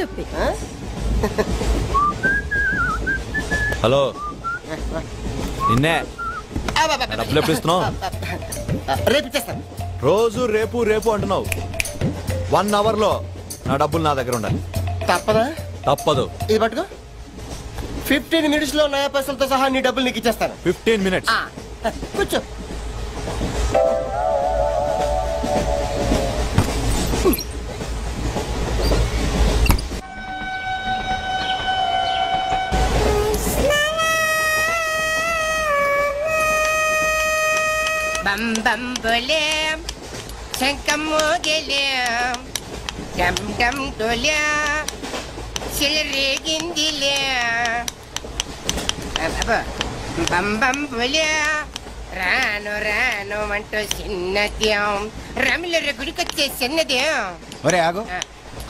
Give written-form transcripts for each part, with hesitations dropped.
చెప్పి. హలో నిన్నే డబ్బులు ఎప్పుడు ఇస్తున్నావు? రేపు ఇచ్చేస్తాను. రోజు రేపు రేపు అంటున్నావు. 1 hour లో నా డబ్బులు నా దగ్గర ఉండాలి. తప్పదా? తప్పదు. ఇది పట్టుకో. 15 minutes లో నయా పైసలతో సహా నీ డబ్బులు నీకు ఇచ్చేస్తాను. 15 minutes. కూర్చో. బం బం బోలేం శంఖం మోగలేం డమ్ డమ్ డోలే సిలరేగిందిలే బం బం బోలే రాను రాను అంటూ చిన్నదేం రమిల గుడికొచ్చే చిన్నదేం. ఒరే ఆగు,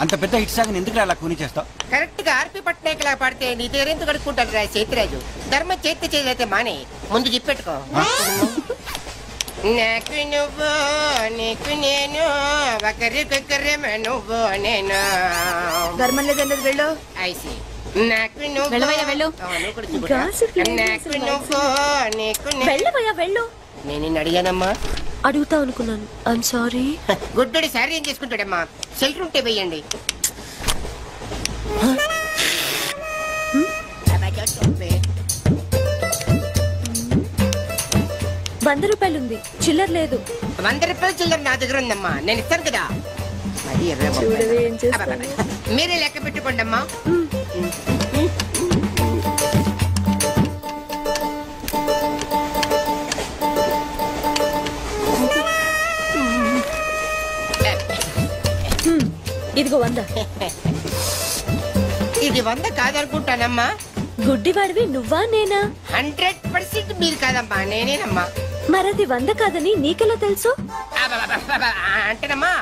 అంత పెద్ద హిట్ సాగుని ఎందుకు అలా కూని చేస్తావు? కరెక్ట్ గా ఆర్పి పట్నాయక్ లా పాడితే నీ దగ్గర ఎందుకు కడుక్కుంటారు రా చేతిరాజు. ధర్మ చేతి చేదైతే మానే ముందు చెప్పెట్టుకో. నాకు నువ్వు నీకు నేను ఒకరికొకరేమో నువ్వు నేను. ధర్మం లేదన్నది వెళ్ళు. ఐసి నాకు నువ్వు వెళ్ళు. నాకు నువ్వు నీకు వెళ్ళు. నేను నిన్ను అడిగానమ్మా. అడుగుతా అనుకున్నాను. I'm sorry. గుడ్డోడి సారీ ఏం చేసుకుంటాడమ్మా? షెల్టర్ ఉంటే వెయ్యండి. ₹100 ఉంది, చిల్లర లేదు. ₹100 చిల్లర నా దగ్గర ఉందమ్మా, నేను ఇస్తాను కదా. మీరే లెక్క పెట్టుకోండి అమ్మా. ఇదిగో 100. ఇది 100 కాదనుకుంటానమ్మా. గుడ్డివాడివి నువ్వా నేనా? 100% మీరు కాదమ్మా, నేనేనమ్మా. మరది 100 కాదని నీకెలా తెలుసు? అంటేనమ్మా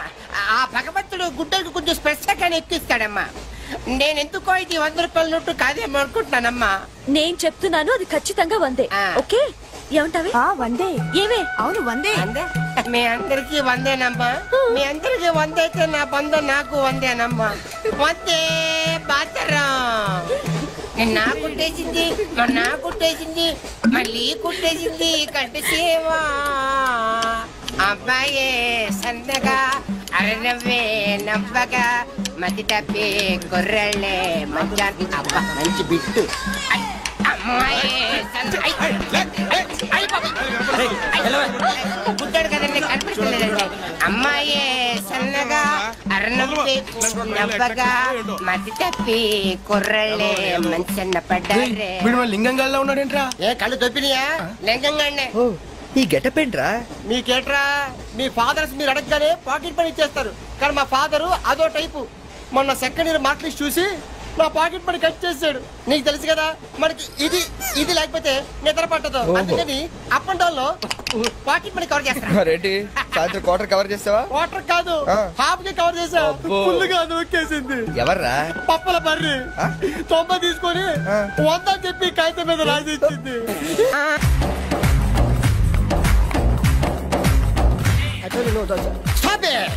ఆ భగవంతుడు గుడ్డలకు కొంచెం స్పెషల్గానే ఎక్కిస్తాడమ్మా. నేనెందుకో ఇది ₹100 నోటు కాదేమో అనుకుంటున్నానమ్మా. నేను చెప్తున్నాను, అది ఖచ్చితంగా 100. ఓకే, ఏమంటావి? 100. ఏమే? అవును 100. మీ అందరికి 100నమ్మా. మీ అందరికి 100 అయితే నా బంధం నాకు 100నమ్మా. 100 బాతరం. నా కుట్టేసింది, నా కుట్టేసింది, మళ్ళీ కుట్టేసింది కంటి సేవా. అబ్బాయే సన్నగా అరనవ్వే నవ్వగా మతి తప్పి కుర్రళ్ళే మంచి. అబ్బా మంచి బిట్టు. పుట్టాడు కదండి, కనిపిస్తలేదండి. అమ్మాయే సన్నగా అరనవ్వే నవ్వగా మతి తప్పి కుర్రళ్ళే మంచి అన్న పడ్డారే. లింగంగా ఉన్నాడేంట్రా? ఏ కళ్ళు తొప్పినాయా? లింగంగానే. ఈ గెటప్ ఏంట్రా? మీకేట్రా? మీ ఫాదర్స్ మీరు అడగగానే పాకెట్ పని ఇచ్చేస్తారు, కానీ మా ఫాదరు అదో టైపు. మొన్న సెకండ్ ఇయర్ మార్క్ లిస్ట్ చూసి నా పాకెట్ పని కట్ చేసాడు. నీకు తెలుసు కదా, మనకి ఇది ఇది లేకపోతే నిద్ర పట్టదు. అందుకని అప్ అండ్ డౌన్ లో పాకెట్ మనీ కవర్ చేస్తా. సాయంత్రం క్వార్టర్ కవర్ చేస్తావా? క్వార్టర్ కాదు, హాఫ్ కి కవర్ చేసావు. ఫుల్ గా నొక్కేసింది. ఎవర్రా? పప్పల బర్రి 90 తీసుకొని 100 చెప్పి కాగితం మీద రాసి ఇచ్చింది. Stop it!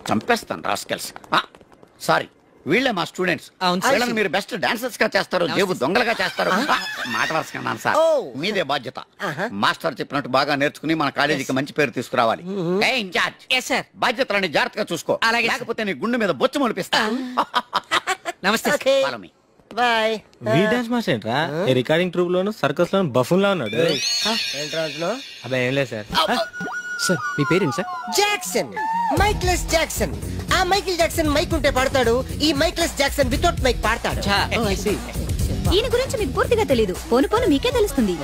చంపేస్తాను రాస్కెల్స్. సారీ, వీళ్ళే మా స్టూడెంట్స్. వీళ్ళని మీరు బెస్ట్ డాన్సర్స్ గా చేస్తారు, జేబు దొంగలుగా చేస్తారు. మాట వరుసగా సార్, మీదే బాధ్యత. మాస్టర్ చెప్పినట్టు బాగా నేర్చుకుని మన కాలేజీకి మంచి పేరు తీసుకురావాలి. బాధ్యతలని జాగ్రత్తగా చూసుకో, లేకపోతే నీ గుండె మీద బొచ్చు మొలిపిస్తా. నమస్తే. బాయ్. డాన్స్ మాస్టర్ ఏంట్రా? రికార్డింగ్ ట్రూప్ లోను సర్కస్ లోను బఫూన్ లా ఉన్నాడు. అబ్బా ఏం లేదు సార్. సార్ మీ పేరేంటి సార్? Jackson, mikeless Jackson. ఆ మైకిల్ జాక్సన్ మైక్ ఉంటే పాడతాడు, ఈ మైక్లెస్ జాక్సన్ వితౌట్ మైక్ పాడతాడు. ఈయన గురించి మీకు పూర్తిగా తెలీదు, పోను పోను మీకే తెలుస్తుంది.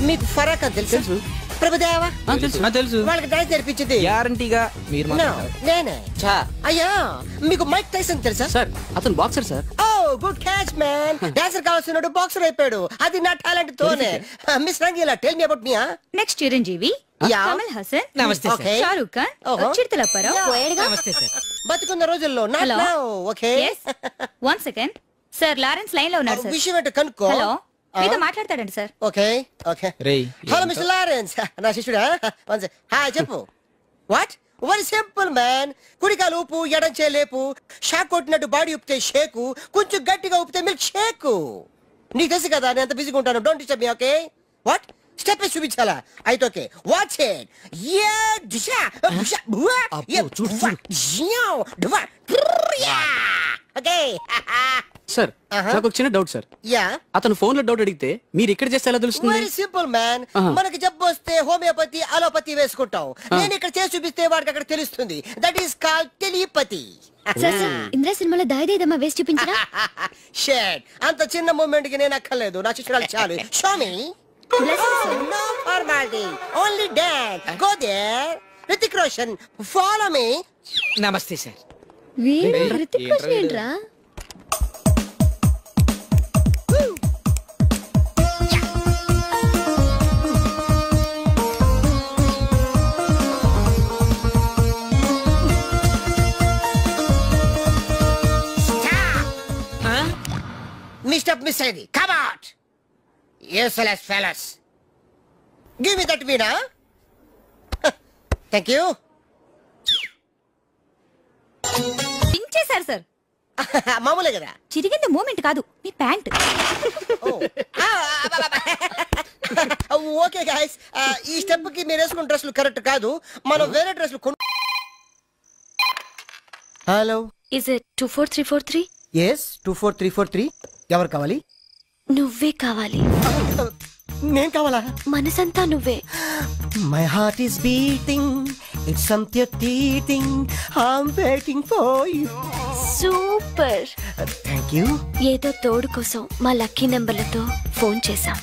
మీకు ఫరాక్ తెలుసు? ప్రభుదేవా తెలుసు. వాళ్ళకి డాన్స్ నేర్పించింది గ్యారంటీగా మీరు. నేనే. అయ్యా మీకు మైక్ టైసన్ తెలుసా? సార్ అతను boxer sir. Oh good catch man. Dancer కావాల్సినాడు బాక్సర్ అయిపోయాడు, అది నా టాలెంట్ తోనే. Miss Rangeela tell me about me. Next Chiranjeevi, Kamal Haasan, నమస్తే సార్. షారూక్ ఖాన్, చిరుతల పరావ్. నమస్తే సార్. బతుకున్న రోజుల్లో okay. One second sir, Lawrence line లో ఉన్నారు సార్. విషయం ఏంటో కనుక్కో. హలో, మీతో మాట్లాడతాడండి sir. Okay okay. Hello mister Lawrence, నా శిష్యుడా? హాయ్ చెప్పు. వాట్? Very simple man. కుడికాలు ఊపు, ఎడంచే లేపు, షాక్ కొట్టినట్టు బాడీ ఊపితే షేకు, కొంచెం గట్టిగా ఊపితే మిల్క్ షేకు. నీకు తెలుసు కదా నేను ఎంత బిజీగా ఉంటాను. Don't disturb me. Okay? What? Step వేసి చూపించాలా? అయితే ఓకే, వాచ్ ఇట్. యా దిశా దిశా బువా యా జియా డువా యా. ఓకే సార్ నాకు ఒక చిన్న డౌట్ సార్. యా, అతను ఫోన్ లో డౌట్ అడిగితే మీరు ఇక్కడ చేస్తే ఎలా తెలుస్తుంది? Very simple man. మనకి జబ్బు వస్తే హోమియోపతి అలోపతి వేసుకుంటాం. నేను ఇక్కడ చేసి చూపిస్తే వాడికి అక్కడ తెలుస్తుంది. That is called telepathy. Indra సినిమాలో దాయిదేదమ్మా వేసి చూపించరా? షేట్, అంత చిన్న మూమెంట్ కి నేను అక్కర్లేదు. నా శిష్యురాలు చాలు. Show me. No formality, only dance. Go there. Hrithik Roshan, follow me. నమస్తే సార్. హృతిక్ రోషన్ ఏంట్రా? Mr. Miss Eddie, come out. Useless fellas. Give me that Veena. Thank you. పించేశారు సార్. మామూలే కదా. చిరిగింది మూమెంట్ కాదు, మీ ప్యాంట్. ఓకే గాయస్, ఈ step కి మీరు వేసుకున్న డ్రెస్లు కరెక్ట్ కాదు. మనం వేరే డ్రెస్లు హలో, ఇస్ ఇట్ 24343? ఎస్ 24343. ఎవరు కావాలి? నువ్వే కావాలి. నేను కావాలా? మనసంతా నువ్వే. My heart is beating, it's something teeting, I'm waiting for you. Super. Thank you. ఏదో తోడు కోసం మా లక్కీ నెంబర్లతో ఫోన్ చేశాం.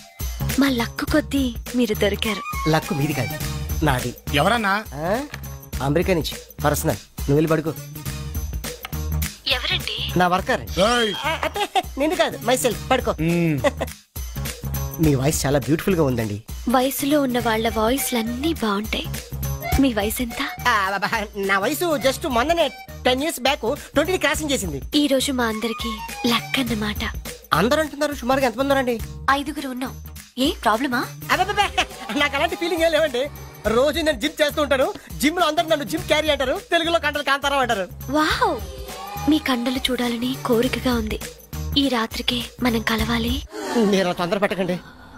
మా లక్కు కొద్దీ మీరు దొరికారు. లక్కు మీది కాదు, నాది. ఎవరన్నా? అమెరికా నుంచి పర్సనల్. నువ్వు వెళ్ళి పడుకో. ఎవరండి? నా వర్కర్. నిన్ను కాదు, మైసెల్ఫ్. పడుకో. మీ వాయిస్ చాలా బ్యూటిఫుల్ గా ఉందండి. వయసులో ఉన్న వాళ్ళ వాయిస్లన్నీ బాగుంటాయి. మీ వయసు ఎంత? నా వయసు జస్ట్ మొన్ననే 10 years బ్యాక్ 20 క్రాసింగ్ చేసింది. ఈ రోజు మా అందరికి లక్ అన్నమాట. అందరూ అంటున్నారు. సుమారుగా ఎంతమంది ఉన్నారండి? 5 ఉన్నాం. ఏ ప్రాబ్లమా? నాకు అలాంటి ఫీలింగ్ ఏం లేవండి. రోజు నేను జిమ్ చేస్తూ ఉంటాను. జిమ్ లో అందరూ నన్ను జిమ్ క్యారీ అంటారు. తెలుగులో కంటలు కాంతారావు అంటారు. వావ్, మీ కండలు చూడాలని కోరికగా ఉంది. ఈ రాత్రికి మనం కలవాలి. మీరు తొందర పెట్టకండి,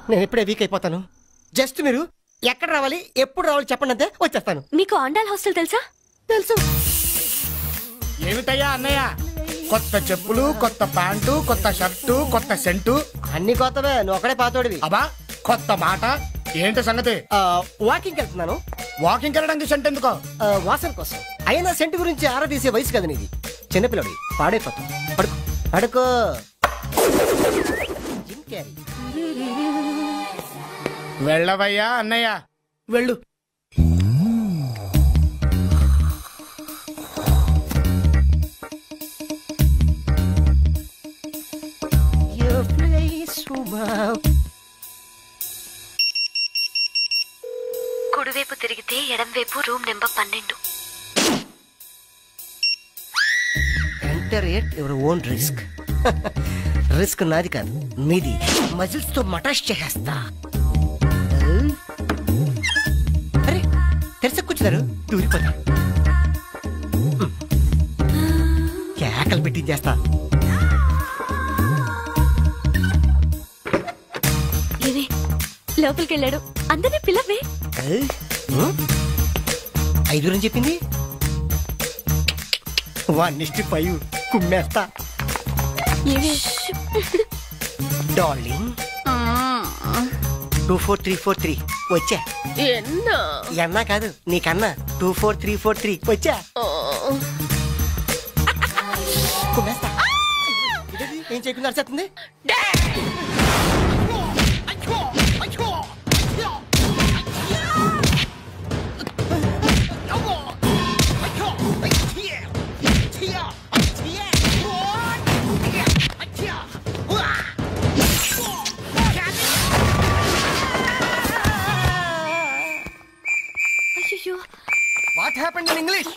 నేను ఎప్పుడే వీక్ అయిపోతాను. జస్ట్ మీరు ఎక్కడ రావాలి, ఎప్పుడు రావాలి చెప్పండి, అంతే వచ్చేస్తాను. మీకు ఆండాల్ హాస్టల్ తెలుసా? తెలుసు. ఏమిటయ్యా అన్నయ్య, కొత్త చెప్పులు, కొత్త ప్యాంటు, కొత్త షర్టు, కొత్త సెంటు, అన్ని కొత్తవే. నువ్వు ఒకడే పాతోడివి. అబ్బా కొత్త మాట ఏంటి సంగతి? వాకింగ్ వెళ్తున్నాను. వాకింగ్ వెళ్ళడానికి సెంట్ ఎందుకో? వాసన కోసం. అయినా సెంటు గురించి ఆరా తీసే వయసు కదా నీది. చిన్నపిల్లడి పాడైపోతాం. పడుకో పడుకో. Jim Carrey. వెళ్ళవయ్యా అన్నయ్య, వెళ్ళు. కుడివైపు తిరిగితే ఎడంవైపు room number 12. Enter at your own risk. Risk నాది కాదు, మీది. మజిల్స్ తో మటాష్ చేసేస్తా. అరే తెరస కూర్చున్నారు, దూరిపోతా. కేకలు పెట్టించేస్తా. ఏవే లోపలికి వెళ్ళాడు. అందరినీ పిల్లవే. 5 అని చెప్పింది. 1:5 కుమ్మేస్తా. డార్లింగ్ 24343 వచ్చా. ఎన్నా కాదు నీకన్నా. 24343 వచ్చా. కుమ్మేస్తా. ఏం చేయకుండా అరిచేస్తుంది. What happened in English?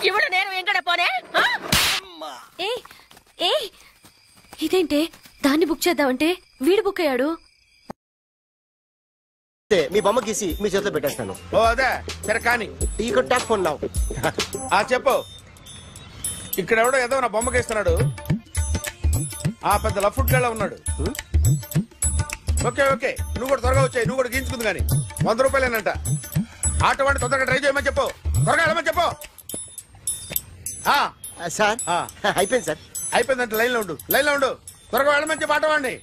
ఇప్పుడు నేను ఎక్కడ పోనే? ఇదేంటే దాన్ని బుక్ చేద్దామంటే వీడు బుక్ అయ్యాడు. మీ బొమ్మ గీసి మీ చేతిలో పెట్టేస్తాను. ఓ అదే సరే కానీ ఈ టాక్ ఫోన్ నావు. చెప్పు. ఇక్కడ ఎవడో ఏదో నా బొమ్మకి ఇస్తున్నాడు. పెద్ద లఫ్ట్ గేళ ఉన్నాడు. ఓకే ఓకే నువ్వు కూడా త్వరగా వచ్చాయి. నువ్వు కూడా గీంచుకుంది కానీ 100 రూపాయలేనంట. ఆటో వాడిని తొందరగా ట్రై చేయమని చెప్పు. త్వరగా వెళ్ళమని చెప్పు. సార్ అయిపోయింది సార్. అయిపోయిందంటే లైన్లో ఉండు. త్వరగా వెళ్ళమని చెప్పు ఆటో వాడిని.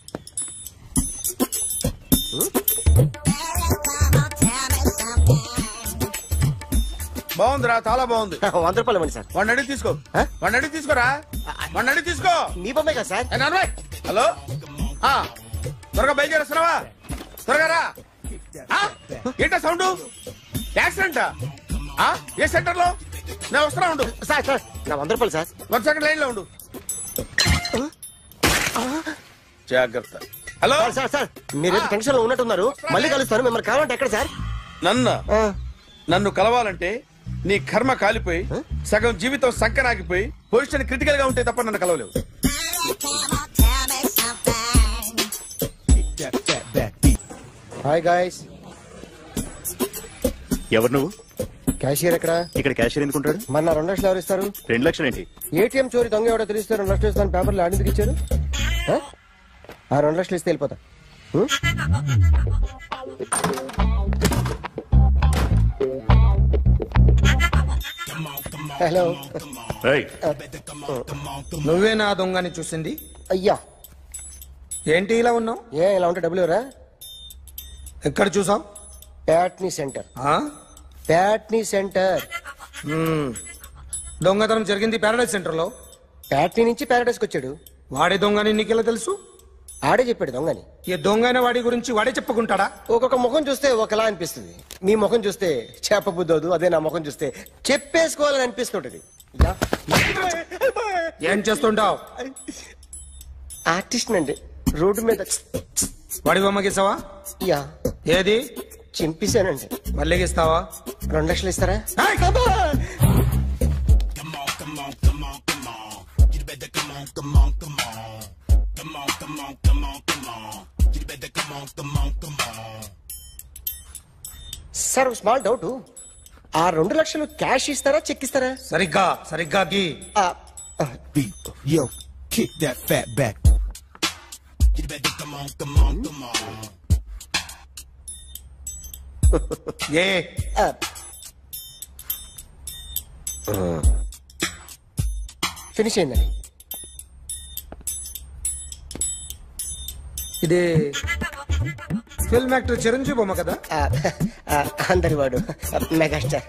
బాగుందిరా చాలా బాగుంది. 100 రూపాయలు ఇవ్వండి సార్. వాడిని అడిగి తీసుకో. వాడిని అడిగి తీసుకోరా. వాడిని అడిగి తీసుకో. మీ బొమ్మే కదా సార్. హలో త్వరగా బయలుదేరేస్తున్నావా? త్వరగా రా. ఏంటా సౌండ్? యాక్సిడెంటా? ఏ సెంటర్ లో? నేను వస్తున్నా ఉండు. సార్ సార్ నా 100 రూపాయలు సార్. 1 సెకండ్ లైన్ లో ఉండు. జాగ్రత్త. హలో సార్ సార్ మీరేదో టెన్షన్ లో ఉన్నట్టున్నారు. మళ్ళీ కలుస్తాను. మిమ్మల్ని కావాలంటే ఎక్కడ సార్? నన్ను కలవాలంటే నీ కర్మ కాలిపోయి సగం జీవితం సంకనాగిపోయి పొజిషన్ క్రిటికల్ గా ఉంటే తప్ప నన్ను కలవలేవు. Hi guys. ఎవరు నువ్వు? క్యాషియర్ ఎక్కడ? ఇక్కడ క్యాషియర్ ఎందుకుంటాడు? మన 2 లక్షలు ఎవరు ఇస్తారు? 2 లక్షలు ఏంటి? ఏటీఎం చోరీ దొంగ ఎవడో తెలిస్తే 2 లక్షలు ఇస్తాను పేపర్లు ఆడిందుకు ఇచ్చారు. 2 లక్షలు ఇస్తే వెళ్ళిపోతా. హలో నువ్వే నా దొంగని చూసింది? అయ్యా ఏంటి ఇలా ఉన్నావు? ఇలా ఉంటే డబ్బులు ఎవరా? ఎక్కడ చూసావు? ప్యాట్నీ సెంటర్. ప్యాట్నీ సెంటర్. దొంగతనం జరిగింది ప్యారడైజ్ సెంటర్ లో. ప్యాట్నీ నుంచి ప్యారడైజ్కి వచ్చాడు. వాడే దొంగని నీకెలా తెలుసు? ఆడే చెప్పాడు దొంగని. ఈ దొంగైన వాడి గురించి వాడే చెప్పుకుంటాడా? ఒక్కొక్క ముఖం చూస్తే ఒకలా అనిపిస్తుంది. మీ ముఖం చూస్తే చెప్పబుద్దోదు. అదే నా ముఖం చూస్తే చెప్పేసుకోవాలని అనిపిస్తుంటది. ఏం చేస్తుంటావు? ఆర్టిస్ట్ అండి. రోడ్డు మీద వాడి బొమ్మ గీసావా? యా. ఏది? చింపేశానండి. మళ్ళీ గీస్తావా? 2 లక్షలు ఇస్తారా? Sir small doubt. ఆ 2 లక్షలు క్యాష్ ఇస్తారా చెక్ ఇస్తారా? సరిగ్గా గీ. Yo, kick that fat back. You better come on. A finish అయిందండి. ఇది ఫిల్మ్ యాక్టర్ చిరంజీవి బొమ్మ కదా? అందరి వాడు మెగాస్టార్.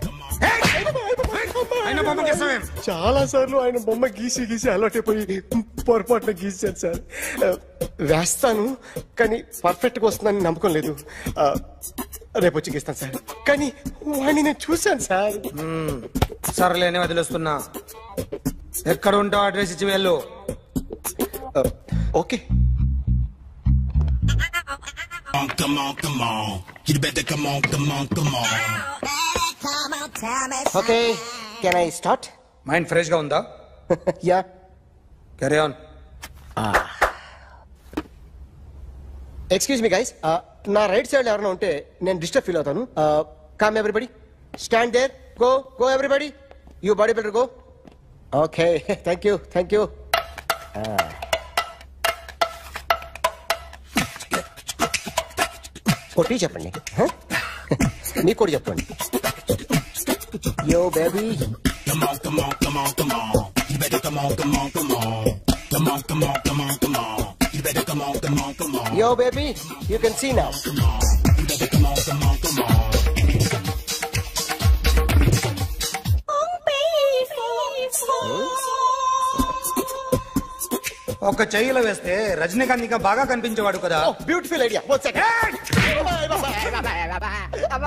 చాలా సార్లు ఆయన బొమ్మ గీసి అలవాటైపోయి పొరపాటున గీసాను సార్. వేస్తాను కానీ పర్ఫెక్ట్ గా వస్తుందని నమ్మకం లేదు. రేపు వచ్చి గీస్తాను సార్. కానీ వాడిని నేను చూశాను సార్. సర్లేనే వదిలేస్తున్నా. ఎక్కడ ఉంటావు అడ్రస్ ఇచ్చి వెళ్ళు. Okay. Come on. You better come on. Okay can I start? Mind fresh గా ఉందా? Yeah. Carry on. Excuse me guys. నా రైట్ సైడ్ ఎవరైనా ఉంటే నేను డిస్టర్బ్ ఫీల్ అవుతాను. Come everybody, stand there. Go everybody. You body builder go. Okay thank you. కొట్టి చెప్పండి. మీకు కూడా చెప్పండి. Yo baby. Come on. You better come on. Come on. You better come on. Yo baby, you can see now. You better come on. ఒక చెయ్యిలో వేస్తే రజనీకాంత్ ఇంకా బాగా కనిపించేవాడు కదా. Beautiful idea.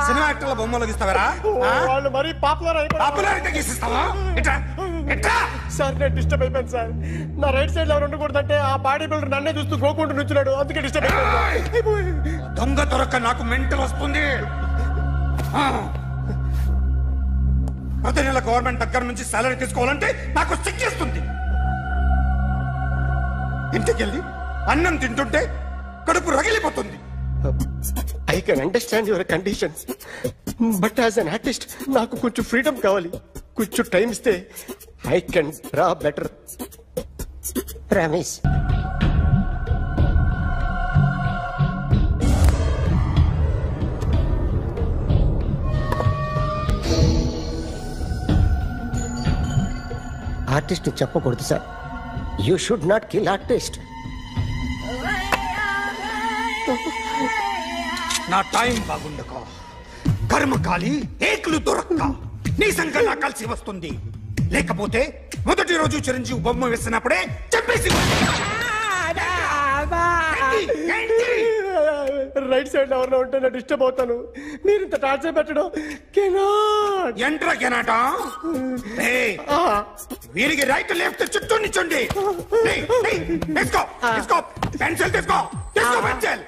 సినిమా యాక్టర్ల బొమ్మలు గీస్తావరా? వాళ్ళు మరి పాపులారిటీ గీసిస్తావా? సార్ నేను డిస్టర్బ్ అయిపోయాను సార్. నా రైట్ సైడ్ ఎవరు ఉండకూడదంటే ఆ బాడీ బిల్డర్ నన్నే చూస్తూ గోకుంటూ నుంచున్నాడు. అందుకే డిస్టర్బ్ అయిపోయాను. దొంగ దొరక్క నాకు మెంటల్ వస్తుంది. ప్రతి నెల గవర్నమెంట్ దగ్గర నుంచి సాలరీ తీసుకోవాలంటే నాకు సిగ్గేస్తుంది. ఇంటికెళ్ళి అన్నం తింటుంటే కడుపు రగిలిపోతుంది. I can understand your conditions, but as an artist నాకు కొంచెం ఫ్రీడమ్ కావాలి. కొంచెం టైం ఇస్తే I can draw better. Promise. Artist చెప్పకూడదు సార్. You should not kill artist. నా టైం బాగుండక కర్మకాలి ఏకులు దొరక్క నీ సంకల్లా కలిసి వస్తుంది. లేకపోతే మొదటి రోజు చిరంజీవి బొమ్మ వేసినప్పుడే చెప్పేసి రైట్ సైడ్ ఎవరిలో ఉంటే నేను డిస్టర్బ్ అవుతాను. మీరు ఇంత టార్చర్ పెట్టడం ఎంట్రా కెనాట. వీరికి రైట్ లెఫ్ట్ చుట్టూ నిచ్చండి. పెన్సిల్ తీసుకో, పెన్సిల్.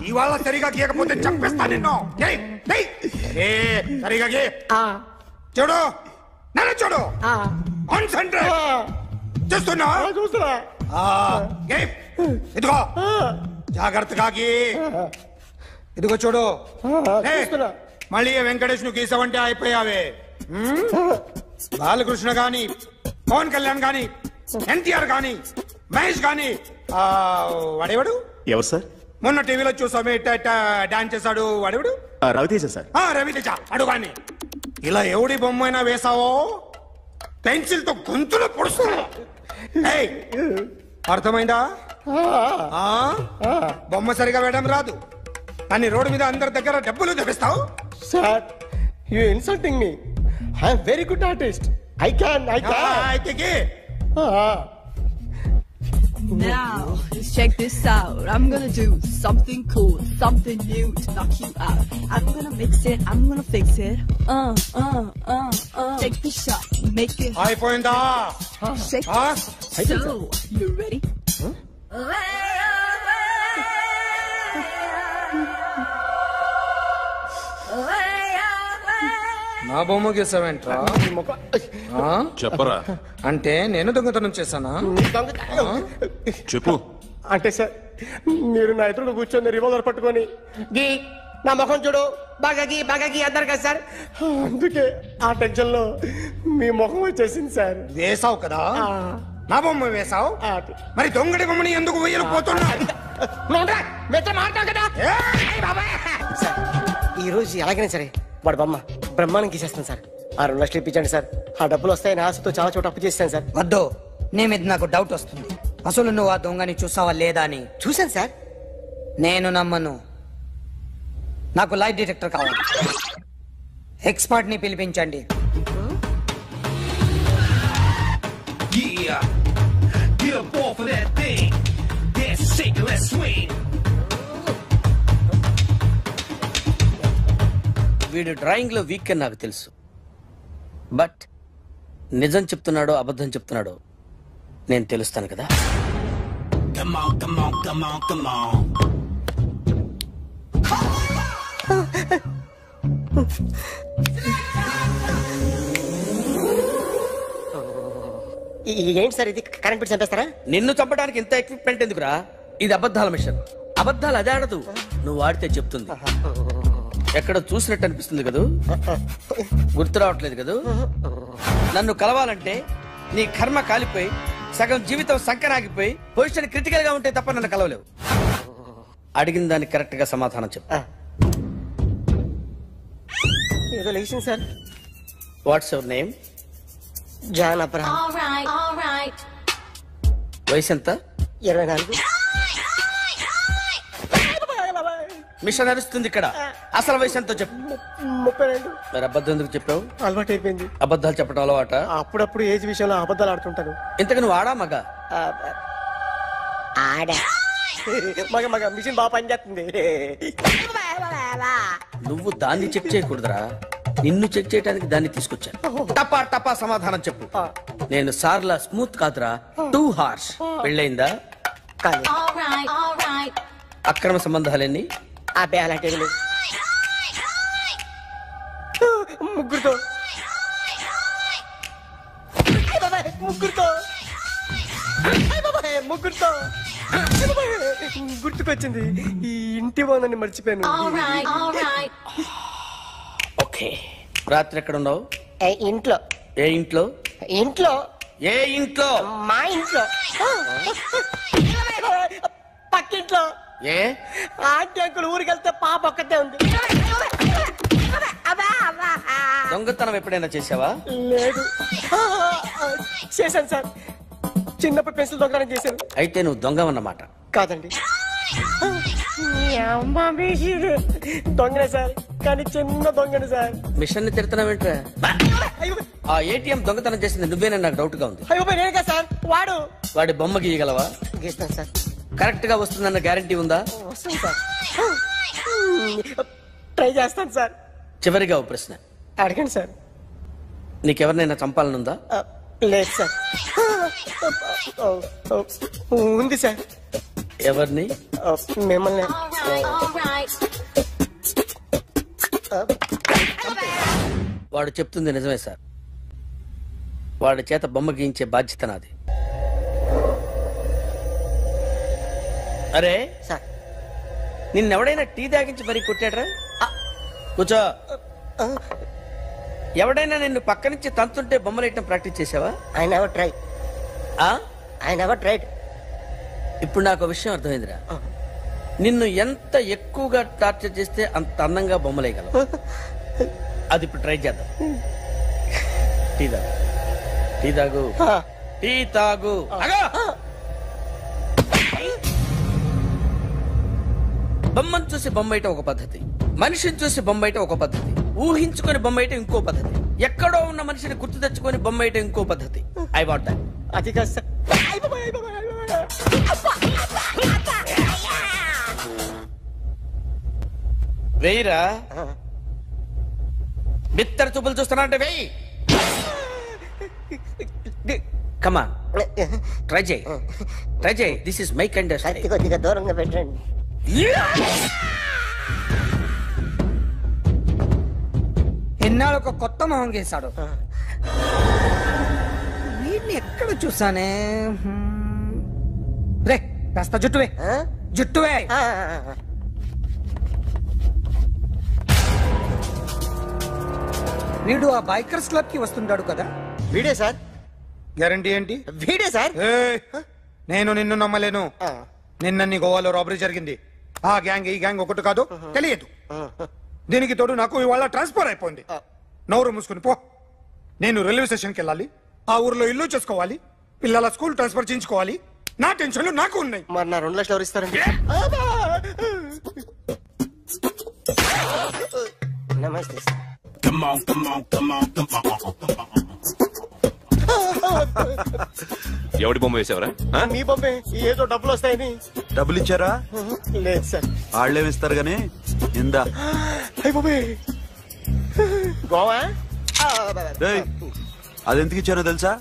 ఇవాళ సరిగా గీయకపోతే చంపేస్తా నిన్ను. సరిగా గీ. చూడు, నన్ను చూడు. కాన్సంట్రేట్ చేస్తున్నా. ఇదిగో జాగ్రత్తగా గీ. ఇదిగో చూడు. మళ్ళీ వెంకటేష్ ను గీసావంటే అయిపోయావే. బాలకృష్ణ గాని, పవన్ కళ్యాణ్ గాని, ఎన్టీఆర్ గాని, మహేష్ గాని, వాడేవాడు ఎవరు సార్? మొన్న టీవీలో చూసామే డాన్స్ చేశాడు వాడేవాడు? రవితేజ సార్. రవితేజ అడుగాని. ఇలా ఎవడి బొమ్మ అయినా వేసావో పెన్సిల్ తో గొంతులో పొడుస్తున్నా. అర్థమైందా? బొమ్మ సరిగా వేయడం రాదు కానీ రోడ్డు మీద అందరి దగ్గర డబ్బులు తెప్పిస్తావు. Sir, you insulting me. I am very good artist. I can. Now, let's check this out. I'm gonna do something cool, something new to knock you out. I'm gonna mix it, I'm gonna fix it. Take the shot, make it. అయిపోయిందా? Shake it. So, you ready? నా బొమ్మ గీసావేంట్రా? చెప్పరా. అంటే నేను దొంగతనం చేశానా? చెప్పు. అంటే సార్, మీరు నా ఎదురు కూర్చొని రివాల్వర్ పట్టుకొని గీ, నా ముఖం చూడు, బాగా గీ అన్నారు కదా సార్. అందుకే ఆ టెన్షన్ లో మీ ముఖం వచ్చేసింది సార్. వేసావు కదా, నా బొమ్మ వేసావు. మరి దొంగడి బొమ్మని ఎందుకు వేయకపోతున్నా? ఈ రోజు ఎలాగైనా సరే వాడు బొమ్మ బ్రహ్మాండం గీసేస్తాను సార్. 6 లక్షలు ఇప్పించండి సార్. ఆ డబ్బులు వస్తాయని ఆశతో చాలా చోట అప్పు చేస్తాను సార్. వద్దు, నీ మీద నాకు డౌట్ వస్తుంది. అసలు నువ్వు ఆ దొంగని చూసావా లేదా అని. చూశాను సార్. నేను నమ్మను. నాకు లైట్ డిటెక్టర్ కావాలి. ఎక్స్పర్ట్ ని పిలిపించండి. వీడు డ్రాయింగ్ లో వీక్ అని నాకు తెలుసు. బట్ నిజం చెప్తున్నాడో అబద్ధం చెప్తున్నాడో నేను తెలుస్తాను కదా. ఏంటి సార్ ఇది? కరెంట్ బిల్ చంపేస్తారా? నిన్ను చంపడానికి ఇంత ఎక్విప్మెంట్ ఎందుకురా? ఇది అబద్ధాల మిషన్. అబద్ధాలు అదే ఆడదు, నువ్వు ఆడితే చెప్తుంది. ఎక్కడ చూసినట్టు అనిపిస్తుంది కదూ? గుర్తు రావట్లేదు కదూ? నన్ను కలవాలంటే నీ కర్మ కాలిపోయి సగం జీవితం సంకరాగిపోయి పొజిషన్ క్రిటికల్ గా ఉంటే తప్ప నన్ను కలవలేవు. అడిగిన దానికి కరెక్ట్ గా సమాధానం చెప్పు. ఏదో లేచింది sir. What's your name? John Abraham. వయసు ఎంత? 24. మిషన్ నడుస్తుంది ఇక్కడ. అసలు వయసు ఎంతో చెప్పు. 32. మరి అబద్ధం ఎందుకు చెప్పావు? అలవాటు అయిపోయింది. అబద్ధాలు చెప్పడం అలవాట? అప్పుడప్పుడు ఏజ్ విషయంలో అబద్ధాలు ఆడుతుంటాను. ఇంతకు నువ్వు ఆడా మగ? ఆడా. మగ మిషన్ బాగా పనిచేస్తుంది. నువ్వు దాన్ని చెక్ చేయకూడదురా, నిన్ను చెక్ చేయడానికి దాన్ని తీసుకొచ్చాను. టపా టపా సమాధానం చెప్పు. నేను సార్లా స్మూత్ కాదురా, టూ హార్ష్. పెళ్ళయిందా? అక్రమ సంబంధాలన్నీ? అబ్బే అలాంటి ముగ్గురుతో ముగ్గురుతో గుర్తుకొచ్చింది, ఈ ఇంటి ఓనర్ని మర్చిపోయాను. ఓకే, రాత్రి ఎక్కడ ఉన్నావు? ఇంట్లో. ఏ ఇంట్లో? ఇంట్లో. ఏ ఇంట్లో? మా ఇంట్లో. పక్కింట్లో. ఏ ఆంటీ అంకుల్ ఊరికి వెళ్తే పాప ఒక్కతే ఉంది. దొంగతనం ఎప్పుడైనా చేసావా? లేదు. చేశాను సార్, చిన్నప్పుడు పెన్సిల్ దొంగతనం చేశాను. అయితే నువ్వు దొంగవన్నమాట. కాదండి, దొంగనే సార్, కానీ చిన్న దొంగని సార్. మిషన్ ని తిడుతున్నావేంట్రా? ఆ ఏటీఎం దొంగతనం చేసింది నువ్వేనని నాకు డౌట్ గా ఉంది. అయ్యో నేనే సార్. వాడి బొమ్మ గీయగలవా? గీస్తాను సార్. కరెక్ట్ గా వస్తుందన్న గ్యారంటీ ఉందా? వస్తాను సార్, ట్రై చేస్తాను సార్. చివరిగా ఓ ప్రశ్న అడగండి సార్. నీకెవరినైనా చంపాలనుందా? లేదు సార్. ఉంది సార్. ఎవరిని? మిమ్మల్ని. వాడు చెప్తుంది నిజమే సార్. వాడి చేత బొమ్మ గీయించే బాధ్యత నాది. అరే సార్, నిన్నెవడైనా టీ తాగించి మరీ కొట్టాడ్రా? కూర్చో. ఎవడైనా నిన్ను పక్క నుంచి తంతుంటే బొమ్మలేయటం ప్రాక్టీస్ చేసావా? I never try. I never tried. ఇప్పుడు నాకు విషయం అర్థమైందిరా. నిన్ను ఎంత ఎక్కువగా టార్చర్ చేస్తే అంత అందంగా బొమ్మలేయగలవు. అది ఇప్పుడు ట్రై చేద్దాం. టీ తాగు, టీ తాగు, టీ తాగు. బొమ్మను చూసి బొమ్మయటం ఒక పద్ధతి, మనిషిని చూసి బొమ్మయటం ఒక పద్ధతి, ఊహించుకొని బొమ్మయటం ఇంకో పద్ధతి, ఎక్కడో ఉన్న మనిషిని గుర్తు తెచ్చుకొని బొమ్మయటం ఇంకో పద్ధతి. I want that. అది కాదు సార్. వెయ్యిరా. బిత్తర చూపులు చూస్తున్నా అంటే వెయ్యి. కమాన్, ట్రై చేయి, ట్రై చేయి. This is my kind. కొద్దిగా దూరంగా పెట్టండి. ఎన్నాళ్ళు ఒక కొత్త మొహం గీశాడు. వీడిని ఎక్కడ చూసానే? రే కాస్త జుట్టువే, జుట్టువే. వీడు ఆ బైకర్స్ క్లబ్ కి వస్తుంటాడు కదా? వీడే సార్. గ్యారంటీ ఏంటి? వీడే సార్. నేను నిన్ను నమ్మలేను. నిన్న గోవాలో రాబరీ జరిగింది. ఆ గ్యాంగ్ ఈ గ్యాంగ్ ఒకటి కాదు, తెలియదు. దీనికి తోడు నాకు ఇవాళ ట్రాన్స్ఫర్ అయిపోయింది. నోరు మూసుకుని పో. నేను రైల్వే స్టేషన్కి వెళ్ళాలి, ఆ ఊర్లో ఇల్లు చేసుకోవాలి, పిల్లల స్కూల్ ట్రాన్స్ఫర్ చేయించుకోవాలి. నా టెన్షన్లు నాకు ఉన్నాయి. మరి నా 2 లక్షలు ఎవరు ఇస్తారండి? నమస్తే. Come on, come on, come on, come on. ఎవడి బొమ్మ వేసావరా? మీ బొమ్మే. ఏదో డబ్బులు వస్తాయని. డబ్బులు ఇచ్చారా? లేదు సార్. వాళ్ళేమి ఇస్తారు గానీ ఇందా. గోవా అదెందుకు ఇచ్చానో తెలుసా?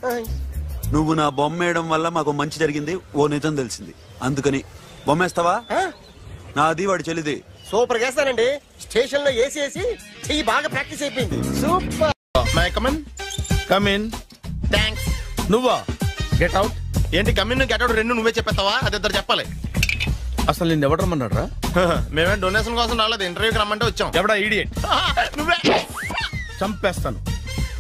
నువ్వు నా బొమ్మ వేయడం వల్ల మాకు మంచి జరిగింది, ఓ నిజం తెలిసింది. అందుకని బొమ్మేస్తావా? నాది వాడి చెల్లిది. సూపర్ చేస్తానండి. స్టేషన్ లో ఏసీ వేసి చెయ్యి బాగా ప్రాక్టీస్ అయిపోయింది. Super. May I come in. Come in. Thanks. నువ్వా? Get out. ఏంటి కమిన్ గెట్ అవుట్ రెండు నువ్వే చెప్పేస్తావా? అది ఇద్దరు చెప్పాలి. అసలు నిన్ను ఎవరు రమ్మన్నాడు రా? మేమే డొనేషన్ కోసం రాలేదు, ఇంటర్వ్యూకి రమ్మంటే వచ్చాం. ఎవడా ఈడియట్? నువ్వే. చంపేస్తాను.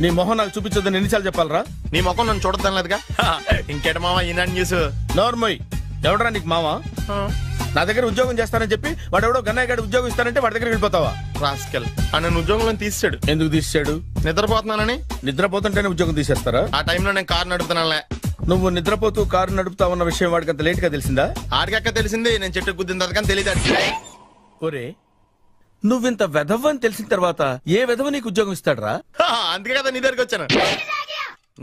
నీ మొహం నాకు చూపించొద్దని ఎన్నిసార్లు చెప్పాలరా? నీ మొహం నన్ను చూడద్దనలేదుగా. ఇంకేట మామ ఈనాడు న్యూస్. నోర్మోయ్. ఎవడరా నీకు మామ? నా దగ్గర ఉద్యోగం చేస్తానని చెప్పి వాడు ఎవడో గన్నయ్య గారి ఉద్యోగం ఇస్తానంటే వాడి దగ్గర వెళ్ళిపోతావా? రాస్కెల్. నన్ను ఉద్యోగంలో తీసాడు. ఎందుకు తీసాడు? నిద్రపోతున్నానని. నిద్రపోతుంటేనే ఉద్యోగం తీసేస్తారా? ఆ టైంలో నేను కారు నడుపుతున్నానులే. నువ్వు నిద్రపోతూ కారు నడుపుతావన్న విషయం వాడికి అంత లేట్ గా తెలిసిందా? ఆడికక్క తెలిసింది, నేను చెట్టు గుద్దిన తర్వాత కానీ తెలియదు. ఒరే, నువ్వింత వెధవ్ అని తెలిసిన తర్వాత ఏ వెధవ నీకు ఉద్యోగం ఇస్తాడరా? అందుకే కదా నీ దగ్గరికి వచ్చాను.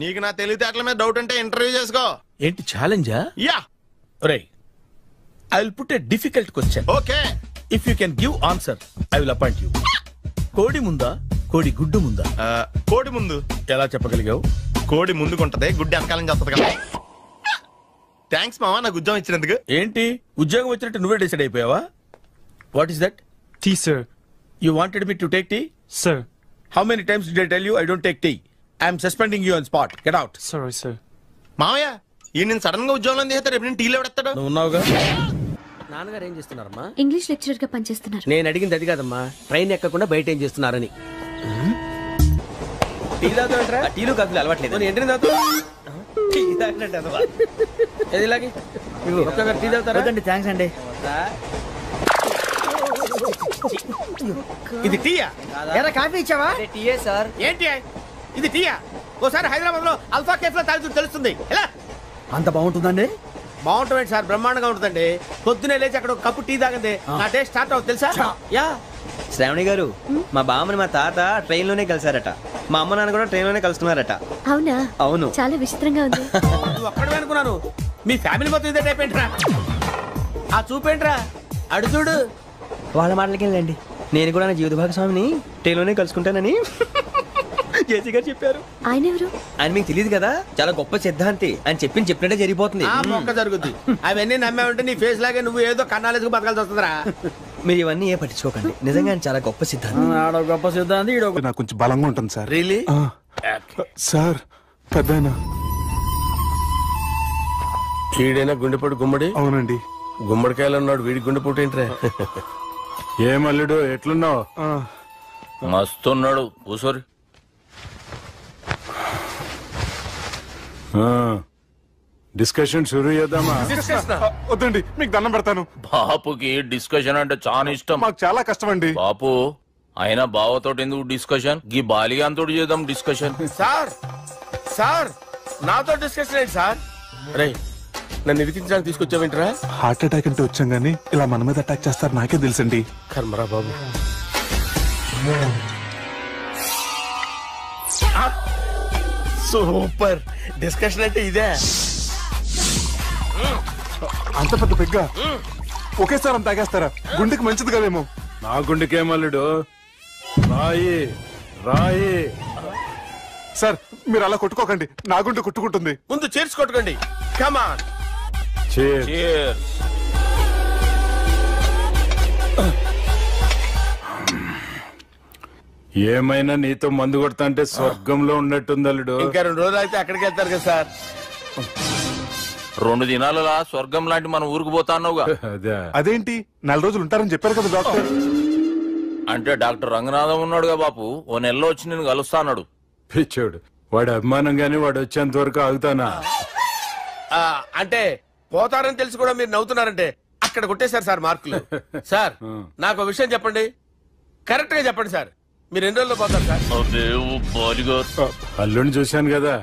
నీకు నా తెలివితేటల మీద డౌట్ అంటే ఇంటర్వ్యూ చేసుకో. ఏంటి ఛాలెంజా? యా. ఒరే, I will put a difficult question. Okay. If you can give answer, I will appoint you. కోడి ముందా, కోడి గుడ్డు ముందా? కోడి ముందు. ఎలా చెప్పగలిగావు? కోడి ముందుకుంటది, గుడ్డి వెనకాలని చేస్తుంది కదా. థ్యాంక్స్ మామా నాకు ఉద్యోగం ఇచ్చినందుకు. ఏంటి ఉద్యోగం వచ్చినట్టు నువ్వే డిసైడ్ అయిపోయావా? What is that? Tea, sir. You wanted me to take tea? Sir. How many times did I tell you I don't take tea? I am suspending you on spot. Get out. Sorry, sir. మామయ్య ఈ నేను sudden గా ఉద్యోగంలో తీస్తాడు రేపు నేను టీలో పెడతాడు. నువ్వు ఉన్నావుగా. నాన్నగారు ఏం చేస్తున్నారమ్మా? ఇంగ్లీష్ లెక్చరర్ గా పనిచేస్తున్నారు. నేను అడిగింది అది కాదమ్మా, ట్రైన్ ఎక్కకుండా బయట ఏం చేస్తున్నారని. టీ తాగుతాంట్రా? టీలు కాఫీలు అలవాట్లేదు. ఎంట్రీ తాగుతా ఏది ఇలాగే ఒక్కగారు టీ తాగుతారా? థ్యాంక్స్ అండి. ఇది టీయా? ఎరా కాఫీ ఇచ్చావా? టీయే సార్. ఏంటి ఇది టీయా? ఓసారి హైదరాబాద్ లో అల్ఫా కేఫ్ లో తాగుతూ తెలుస్తుంది. ఎలా అంత బాగుంటుందండి? బాగుంటుంది సార్, బ్రహ్మాండంగా ఉంటుందండి. పొద్దునే లేచి అక్కడ ఒక కప్పు టీ తాగండి నా డే స్టార్ట్ అవుతుంది తెలుసా? యా శ్రావణి గారు, మా బామ్మని మా తాత ట్రైన్ లోనే కలిసారట. మా అమ్మ నాన్న కూడా ట్రైన్ లోనే కలుసుకున్నారట. అవునా? అవును. చాలా విచిత్రంగా ఉంది. నువ్వు ఒక్కడే అనుకున్నాను, మీ ఫ్యామిలీ మొత్తం ఇదే టైప్ ఏంట్రా? ఆ చూపేంట్రా, అడు చూడు. వాళ్ళ మాటలకి వెళ్ళండి. నేను కూడా నా జీవిత భాగస్వామిని ట్రైన్ లోనే కలుసుకుంటానని జేసీ గారు చెప్పారు. ఆయన ఎవరు? ఆయన మీకు తెలియదు కదా, చాలా గొప్ప సిద్ధాంతి. అని చెప్పినట్టే జరిగిపోతుంది. ఆ మొక్క జరుగుద్ది. అవన్నీ నమ్మే ఉంటే నీ ఫేస్ లాగే నువ్వు ఏదో కన్నాలేసుకు బతకాల్సి వస్తుందిరా. మీరు ఇవన్నీ ఏ పట్టించుకోకండి. నిజంగా ఆయన చాలా గొప్ప సిద్ధాంతి. గొప్ప సిద్ధాంతి. నాకు కొంచెం బలంగా ఉంటుంది సార్. రియలీ? సార్ పెద్దయినా ఈడైనా గుండెపోటు గుమ్మడి? అవునండి. గుమ్మడికాయలు ఉన్నాడు, వీడి గుండెపోటు ఏంట్రా? ఏం అల్లుడు ఎట్లున్నావు? మస్తున్నాడు. కూసోరి. డిస్కషన్ షురూ చేద్దామా? వద్దండి, మీకు దండం పెడతాను. బాపుకి డిస్కషన్ అంటే చాలా ఇష్టం. మాకు చాలా కష్టం అండి. బాపు అయినా బావతోటి ఎందుకు డిస్కషన్? గీ బాలిగాంతో చేద్దాం డిస్కషన్. సార్ సార్ నాతో డిస్కషన్ ఏంటి సార్? రే నన్ను ఇరికించడానికి తీసుకొచ్చావేంట్రా? హార్ట్ అటాక్ అంటే వచ్చాం గానీ ఇలా మన మీద అటాక్ చేస్తారు నాకే తెలుసండి. కర్మరా బాబు. సూపర్ డిస్కషన్ అంటే ఇదే. అంత పెద్ద పెగ్గ ఒకేసారి అంత తాగేస్తారా? గుండెకి మంచిది కదేమో. నా గుండెకేమల్లుడు రాయి రాయి. సార్ మీరు అలా కొట్టుకోకండి, నా గుండె కొట్టుకుంటుంది. ముందు చేర్చి కొట్టుకోండి. కమాన్. ఏమైనా నీతో మందు కొడతా అంటే స్వర్గంలో ఉన్నట్టుంది అల్లుడు. ఇంకా 2 రోజులు అయితే అక్కడికి వెళ్తారు కదా సార్. 2 దినాలలా స్వర్గం లాంటి మన ఊరికి పోతా అన్నావుగా. అదేంటి 4 రోజులు ఉంటారని చెప్పారు కదా డాక్టర్. అంటే డాక్టర్ రంగనాథం ఉన్నాడుగా బాపు, ఓ నెలలో వచ్చి నేను కలుస్తా అన్నాడు. పిచ్చోడు, వాడు అభిమానంగానే వాడు వచ్చేంత వరకు ఆగుతానా? అంటే పోతారని తెలిసి కూడా మీరు నవ్వుతున్నారంటే అక్కడ కొట్టేశారు సార్ మార్కులు. సార్ నాకు ఒక విషయం చెప్పండి, కరెక్ట్ గా చెప్పండి సార్. మీరు ఎన్ని రోజుల్లో పోతారు సార్? అల్లుడిని చూశాను కదా,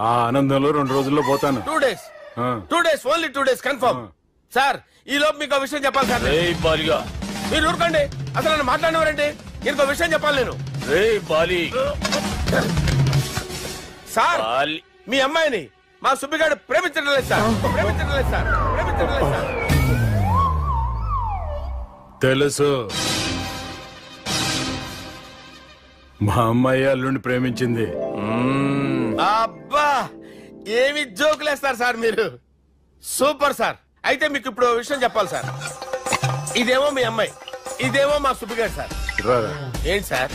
ఆ ఆనందంలో 2 రోజుల్లో పోతాను. 2 days. 2 days, only 2 days confirm. Sir ఈ లోపు మీకు విషయం చెప్పాలి సార్. మీరు ఊరుకోండి, అసలు నన్ను మాట్లాడినవారంటే ఇంకో విషయం చెప్పాలి నేను. సార్ మీ అమ్మాయిని మా సుబ్బిగాడు ప్రేమించడం లేదు సార్. ప్రేమించడం లేదు సార్. ప్రేమించడం లేదు సార్. తెలుసు, మా అమ్మాయి అల్లుడిని ప్రేమించింది. అబ్బా ఏమి జోకులేస్తారు సార్ మీరు. Super sir. అయితే మీకు ఇప్పుడు విషయం చెప్పాలి సార్. ఇదేమో మీ అమ్మాయి, ఇదేమో మా సుబ్బిగాడు సార్. ఏంటి సార్?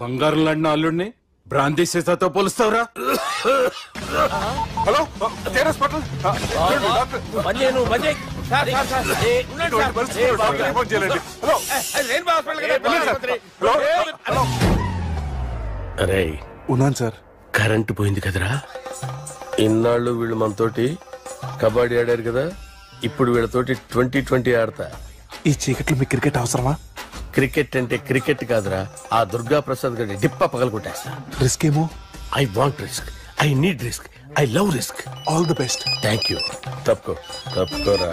బంగారం లాంటి అల్లుడిని భ్రాంతి సీతతో పోలుస్తావురా? Hello hospital. అరే ఉన్నాను సార్. కరెంటు పోయింది కదరా. ఇన్నాళ్ళు వీళ్ళు మనతోటి కబడ్డీ ఆడారు కదా, ఇప్పుడు వీళ్ళతోటి 2020 ఆడతా. ఈ చీకట్లో మీకు క్రికెట్ అవసరమా? క్రికెట్ అంటే క్రికెట్ కాదురా, ఆ దుర్గా ప్రసాద్ గారి డిప్ప పగలగొట్టేస్తా. రిస్క్ ఏమో. I want risk, I need risk, I love risk. All the best. Thank you. తప్పుకోరా.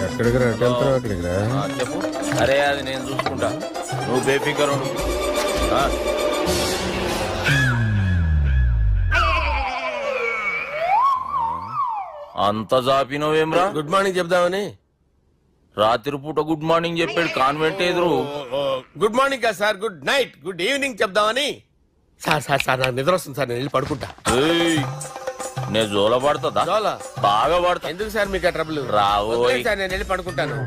ఎక్కడికి రా? అక్కడికి రా. చెప్పు. అరే అది నేను చూసుకుంటా, నువ్వు బేఫికర్ ఉండు. అంత జాపినవేమ్రా? గుడ్ మార్నింగ్ చెప్దామని. రాత్రి పూట గుడ్ మార్నింగ్ చెప్పాడు కాన్వెంట్ ఎదురు. గుడ్ మార్నింగ్ కాదు sir, good night, good evening చెప్దామని. సార్ సార్ సార్ నాకు నిద్ర వస్తుంది సార్, నేను వెళ్ళి పడుకుంటా. నేను జోల పడుతుందా? బాగా పడతా. ఎందుకు సార్ మీకు ట్రబుల్? రావు సార్, నేను వెళ్ళి పడుకుంటాను.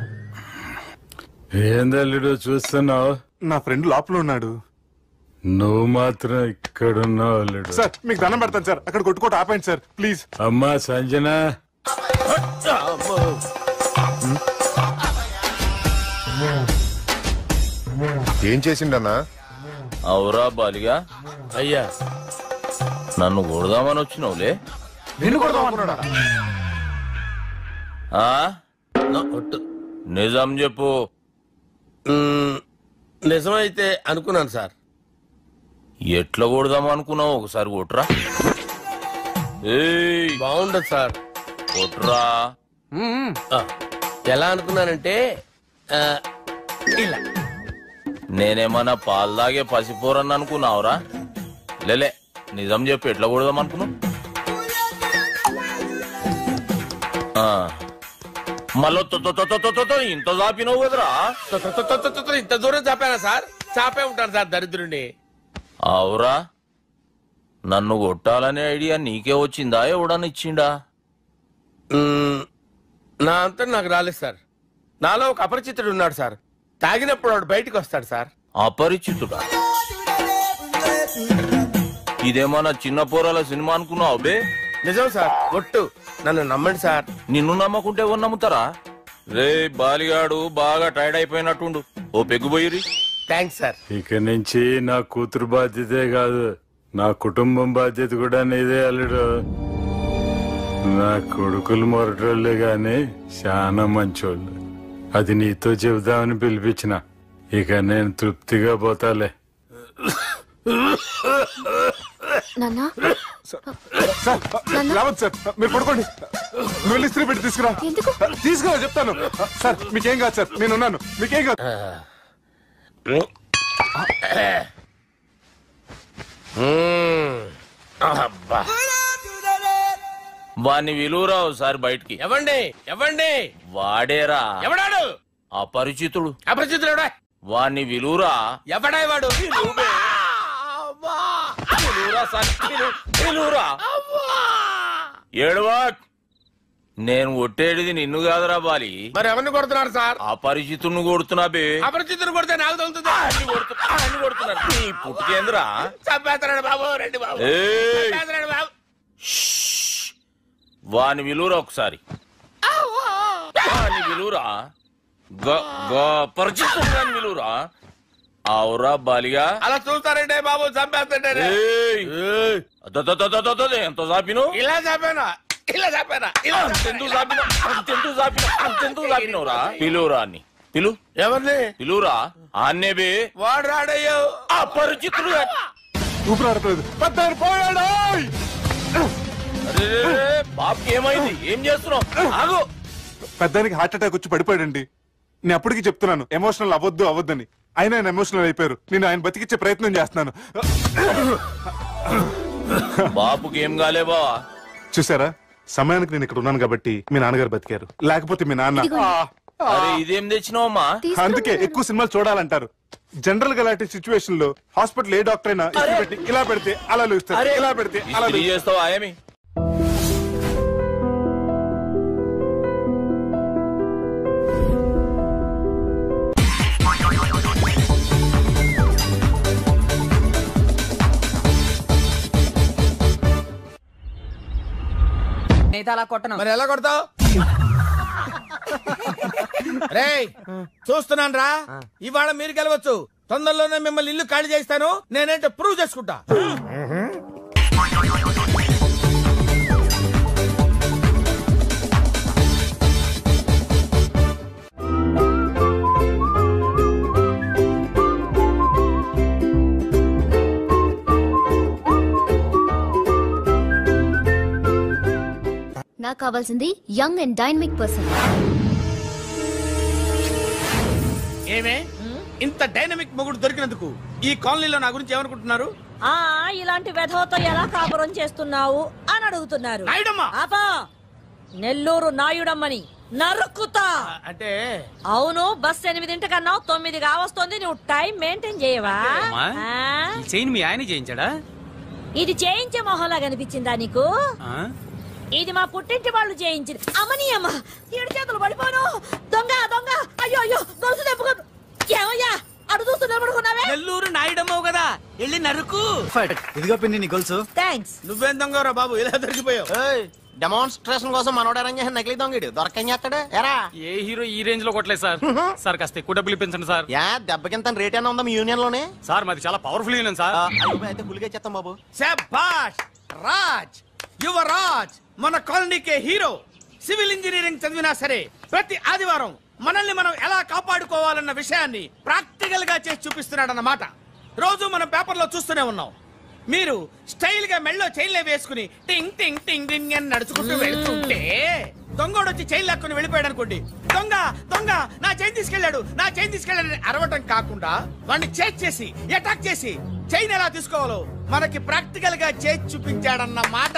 ఏందల్లుడు చూస్తున్నావు? నా ఫ్రెండ్ లోపల ఉన్నాడు. నువ్వు మాత్రం ఇక్కడున్నావు అల్లుడు. సార్ మీకు దండం పెడతాను సార్, అక్కడ కొట్టుకోట ఆపండి సార్ ప్లీజ్. అమ్మా సంజన, ఏం చేసిండన్నా? అవురా బాలిగా, అయ్యా నన్ను కొడదామని వచ్చినావులే. నిన్ను కొడదామనుకున్నాడా? నిజం చెప్పు. నిజమైతే అనుకున్నాను సార్. ఎట్లా కొడదాం అనుకున్నావు? ఒకసారి కొట్రా. బాగుండదు సార్. కొట్రా. ఎలా అనుకున్నానంటే ఇలా. నేనేమన్నా పాలు తాగే పసిపోరని అనుకున్నావురా? లేలే, నిజం చెప్పు, ఎట్లా కొడదాం అనుకున్నావు? మళ్ళీ ఇంత చాపినావు కదరా? ఇంత దూరం చాపానా సార్? చాపే ఉంటాను సార్ దరిద్రుడిని. అవురా, నన్ను కొట్టాలనే ఐడియా నీకే వచ్చిందా? ఎవడన్నా ఇచ్చిండా? నా అంతా నాకు రాలేదు సార్. నాలో ఒక అపరిచితుడు ఉన్నాడు సార్. తాగినప్పుడు వాడు బయటకు వస్తాడు సార్. అపరిచితుడా? ఇదేమన్నా చిన్న పోరాల సినిమా అనుకున్నావు బే? నిజం సార్, ఒట్టు, నన్ను నమ్మండి సార్. నిన్ను నమ్మకుంటే ఎవరు నమ్ముతారా? రే బాలిగాడు బాగా టైర్డ్ అయిపోయినట్టుండు, ఓ పెగ్గుపోయిరి. Thanks sir. ఇక నుంచి నా కూతురు బాధ్యతే కాదు, నా కుటుంబం బాధ్యత కూడా నీదే అల్లుడు. నా కొడుకులు మొరటోళ్ళే గాని చాలా మంచోళ్ళు. అది నీతో చెబుదామని పిలిపించిన. ఇక నేను తృప్తిగా పోతాలే. సార్ మీరు పడుకోండి, నువ్వు ఇస్త్రీ పెట్టి తీసుకురా. తీసుకురా చెప్తాను. సార్ మీకేం కాదు సార్, నేను ఉన్నాను, మీకేం కాదు. వాణ్ణి విలువరావు సార్ బయటికి. ఎవండి ఎవండి? వాడేరా. ఎవడాడు? అపరిచితుడు. అపరిచితుడు ఎవడా? వాణ్ణి విలువరా. ఎవడా వాడు? ఏడవా, నేను కొట్టేడిది నిన్ను కాదురా బాలి. మరి ఎవరిని కొడుతున్నారు సార్? అపరిచితుడిని కొడుతున్నా బే. అపరిచితుడు కొడితే నాకు తగులుతుంది. కొడుతున్నారు నీ పుట్టుకేంద్రా? చంపేస్తున్నాడు బాబు, రండి బాబు. బాబు వాని విలువరా ఒకసారి. వాని విలువరా. పరిచితుడు విలువరా. అవురా బాలిగా. అలా చూస్తారంటే బాబు, చంపేస్తాడే. ఎంత చాపిను? ఇలా చాపానా? ఇలా చాపానా? అంతెందుకు చాపిన? అంతెందుకు చాపిన? అంతెందుకు చాపినవురా? పిలువురా అన్ని. పిలు. ఎవరిని? పిలువురా. ఆన్నే బే. వాడు రాడయ్యో. అపరిచితుడు. ఊపిరాడట్లేదు. పోయాడు. బాబుకి ఏమైంది? ఏం చేస్తున్నావు? ఆగు. పెద్దానికి హార్ట్ అటాక్ వచ్చి పడిపోయాడండి. నేను అప్పటికి చెప్తున్నాను ఎమోషనల్ అవ్వద్దని. ఆయన ఎమోషనల్ అయిపోయారు. నేను ఆయన బతికిచ్చే ప్రయత్నం చేస్తున్నాను. బాబుకి ఏం కాలే బావా? చూసారా, సమయానికి నేను ఇక్కడ ఉన్నాను కాబట్టి మీ నాన్నగారు బతికారు. లేకపోతే మీ నాన్న. అరే ఇదేం తెచ్చినావమ్మా? అందుకే ఎక్కువ సినిమాలు చూడాలంటారు. జనరల్ గా అలాంటి సిచ్యువేషన్ లో హాస్పిటల్ ఏ డాక్టర్ అయినా ఇలా పెడితే అలా లూస్తారు, ఇలా పెడితే అలా చేస్తావా ఏమి? అలా కొట్టను. మరి ఎలా కొడతావు? రేయ్ చూస్తున్నాను రా, ఇవాళ మీరు గెలవచ్చు. తొందరలోనే మిమ్మల్ని ఇల్లు ఖాళీ చేస్తాను. నేనేంటో ప్రూవ్ చేసుకుంటా. నాకు కావాల్సింది యంగ్ అండ్ డైనమిక్ పర్సన్. ఏమే ఇంత డైనమిక్ మొగుడు దొరికినందుకు ఈ కాలనీలో నా గురించి ఏమనుకుంటున్నారు? ఇలాంటి వెధవతో ఎలా కాపురం చేస్తున్నావు అని అడుగుతున్నారు. ఆపా, నెల్లూరు నాయుడమ్మని నరుక్కుతా. అంటే అవును, బస్ 8 9 కావస్తుంది. నువ్వు టైం మెయింటైన్ చేయవా? మీ ఆయన చేయించాడా? ఇది చేయించే మొహంలా కనిపించిందా నీకు? ఇది మా పుట్టింటి వాళ్ళు చేయించింది. అమ్మని అమ్మ, 7 చేతులు పడిపోను. దొంగ దొంగ, అయ్యో అయ్యో, గొలుసు తెప్పుకోదు. ఏమయ్యా అడు చూస్తూ నిలబడుకున్నావే? నెల్లూరు నాయుడమ్మవు కదా వెళ్ళి నరుకు. ఇదిగో పిన్ని నీ గొలుసు. థ్యాంక్స్. నువ్వేం దొంగరా బాబు ఇలా దొరికిపోయావు? డెమాన్స్ట్రేషన్ కోసం మనోడు అరేంజ్ చేసిన నకిలీ దొంగడు దొరకని చేస్తాడు ఎరా. ఏ హీరో ఈ రేంజ్ లో కొట్టలేదు సార్. సార్ కాస్త ఎక్కువ డబ్బులు ఇప్పించండి సార్. యా దెబ్బకింత రేట్ అయినా ఉందా మీ యూనియన్ లోనే? సార్ మాది చాలా పవర్ఫుల్ యూనియన్ సార్. అయితే గులిగా చేస్తాం బాబు. శభాష్ రాజ్, యువరాజ్ మన కాలనీకే హీరో. సివిల్ ఇంజనీరింగ్ చదివినా సరే ప్రతి ఆదివారం మనల్ని మనం ఎలా కాపాడుకోవాలన్న విషయాన్ని ప్రాక్టికల్ గా చేసి చూపిస్తున్నాడన్నమాట. రోజు మనం పేపర్లో చూస్తూనే ఉన్నాం. మీరు స్టైల్ గా మెళ్ళో చైన్లే వేసుకుని టింగ్ టింగ్ టింగ్ టింగ్ అని నడుచుకుంటూ వెళ్తుంటే దొంగోడు వచ్చి చైన్ లాక్కుని వెళ్ళిపోయాడు అనుకోండి. దొంగ దొంగ నా చైన్ తీసుకెళ్లాడు, నా చైన్ తీసుకెళ్లాడని అరవటం కాకుండా వాడిని చేజ్ చేసి అటాక్ చేసి చైన్ ఎలా తీసుకోవాలో మనకి ప్రాక్టికల్ గా చేసి చూపించాడన్న మాట.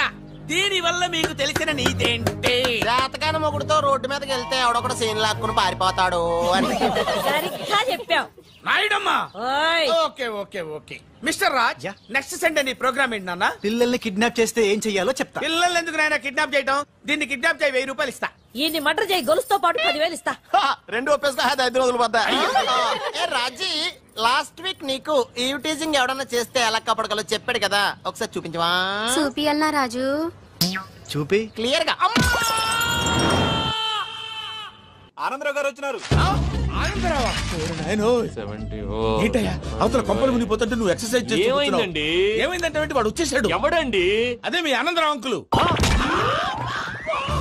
దీని వల్ల మీకు తెలిసిన నీతేంటి? జాతకాన మొగుడుతో రోడ్డు మీదకి వెళ్తే ఎవడొకడు సీన్ లాక్కుని పారిపోతాడు అని. సరిగ్గా చెప్పావు నాయుడమ్మా. Okay okay okay mister Raj, next Sunday నీ ప్రోగ్రామ్ ఏంటి నాన్న? పిల్లల్ని కిడ్నాప్ చేస్తే ఏం చెయ్యాలో చెప్తా. పిల్లల్ని ఎందుకు నాయన కిడ్నాప్ చేయటం? దీన్ని కిడ్నాప్ చేయి 1000 రూపాయలు ఇస్తా. ఈయన్ని మర్డర్ చేయి, గొలుసుతో పాటు 10,000 ఇస్తా. 2 ఒప్పేస్తా, 5 రోజులు పడ్డా. రాజీ లాస్ట్ వీక్ నీకు ఈ టీజింగ్ ఎవడన్నా చేస్తే ఎలా కాపాడగలో చెప్పాడు కదా, ఒకసారి చూపించవా? చూపియల్నా రాజు? చూపి క్లియర్ గా. ఆనందరావు గారు వచ్చినారు. అవతల కొంపలు మునిగిపోతుంటే నువ్వు ఎక్సర్సైజ్ చేసి ఏమైందండి? ఏమైందంటే వాడు వచ్చేసాడు. ఎవడండి? అదే మీ ఆనందరావు అంకులు.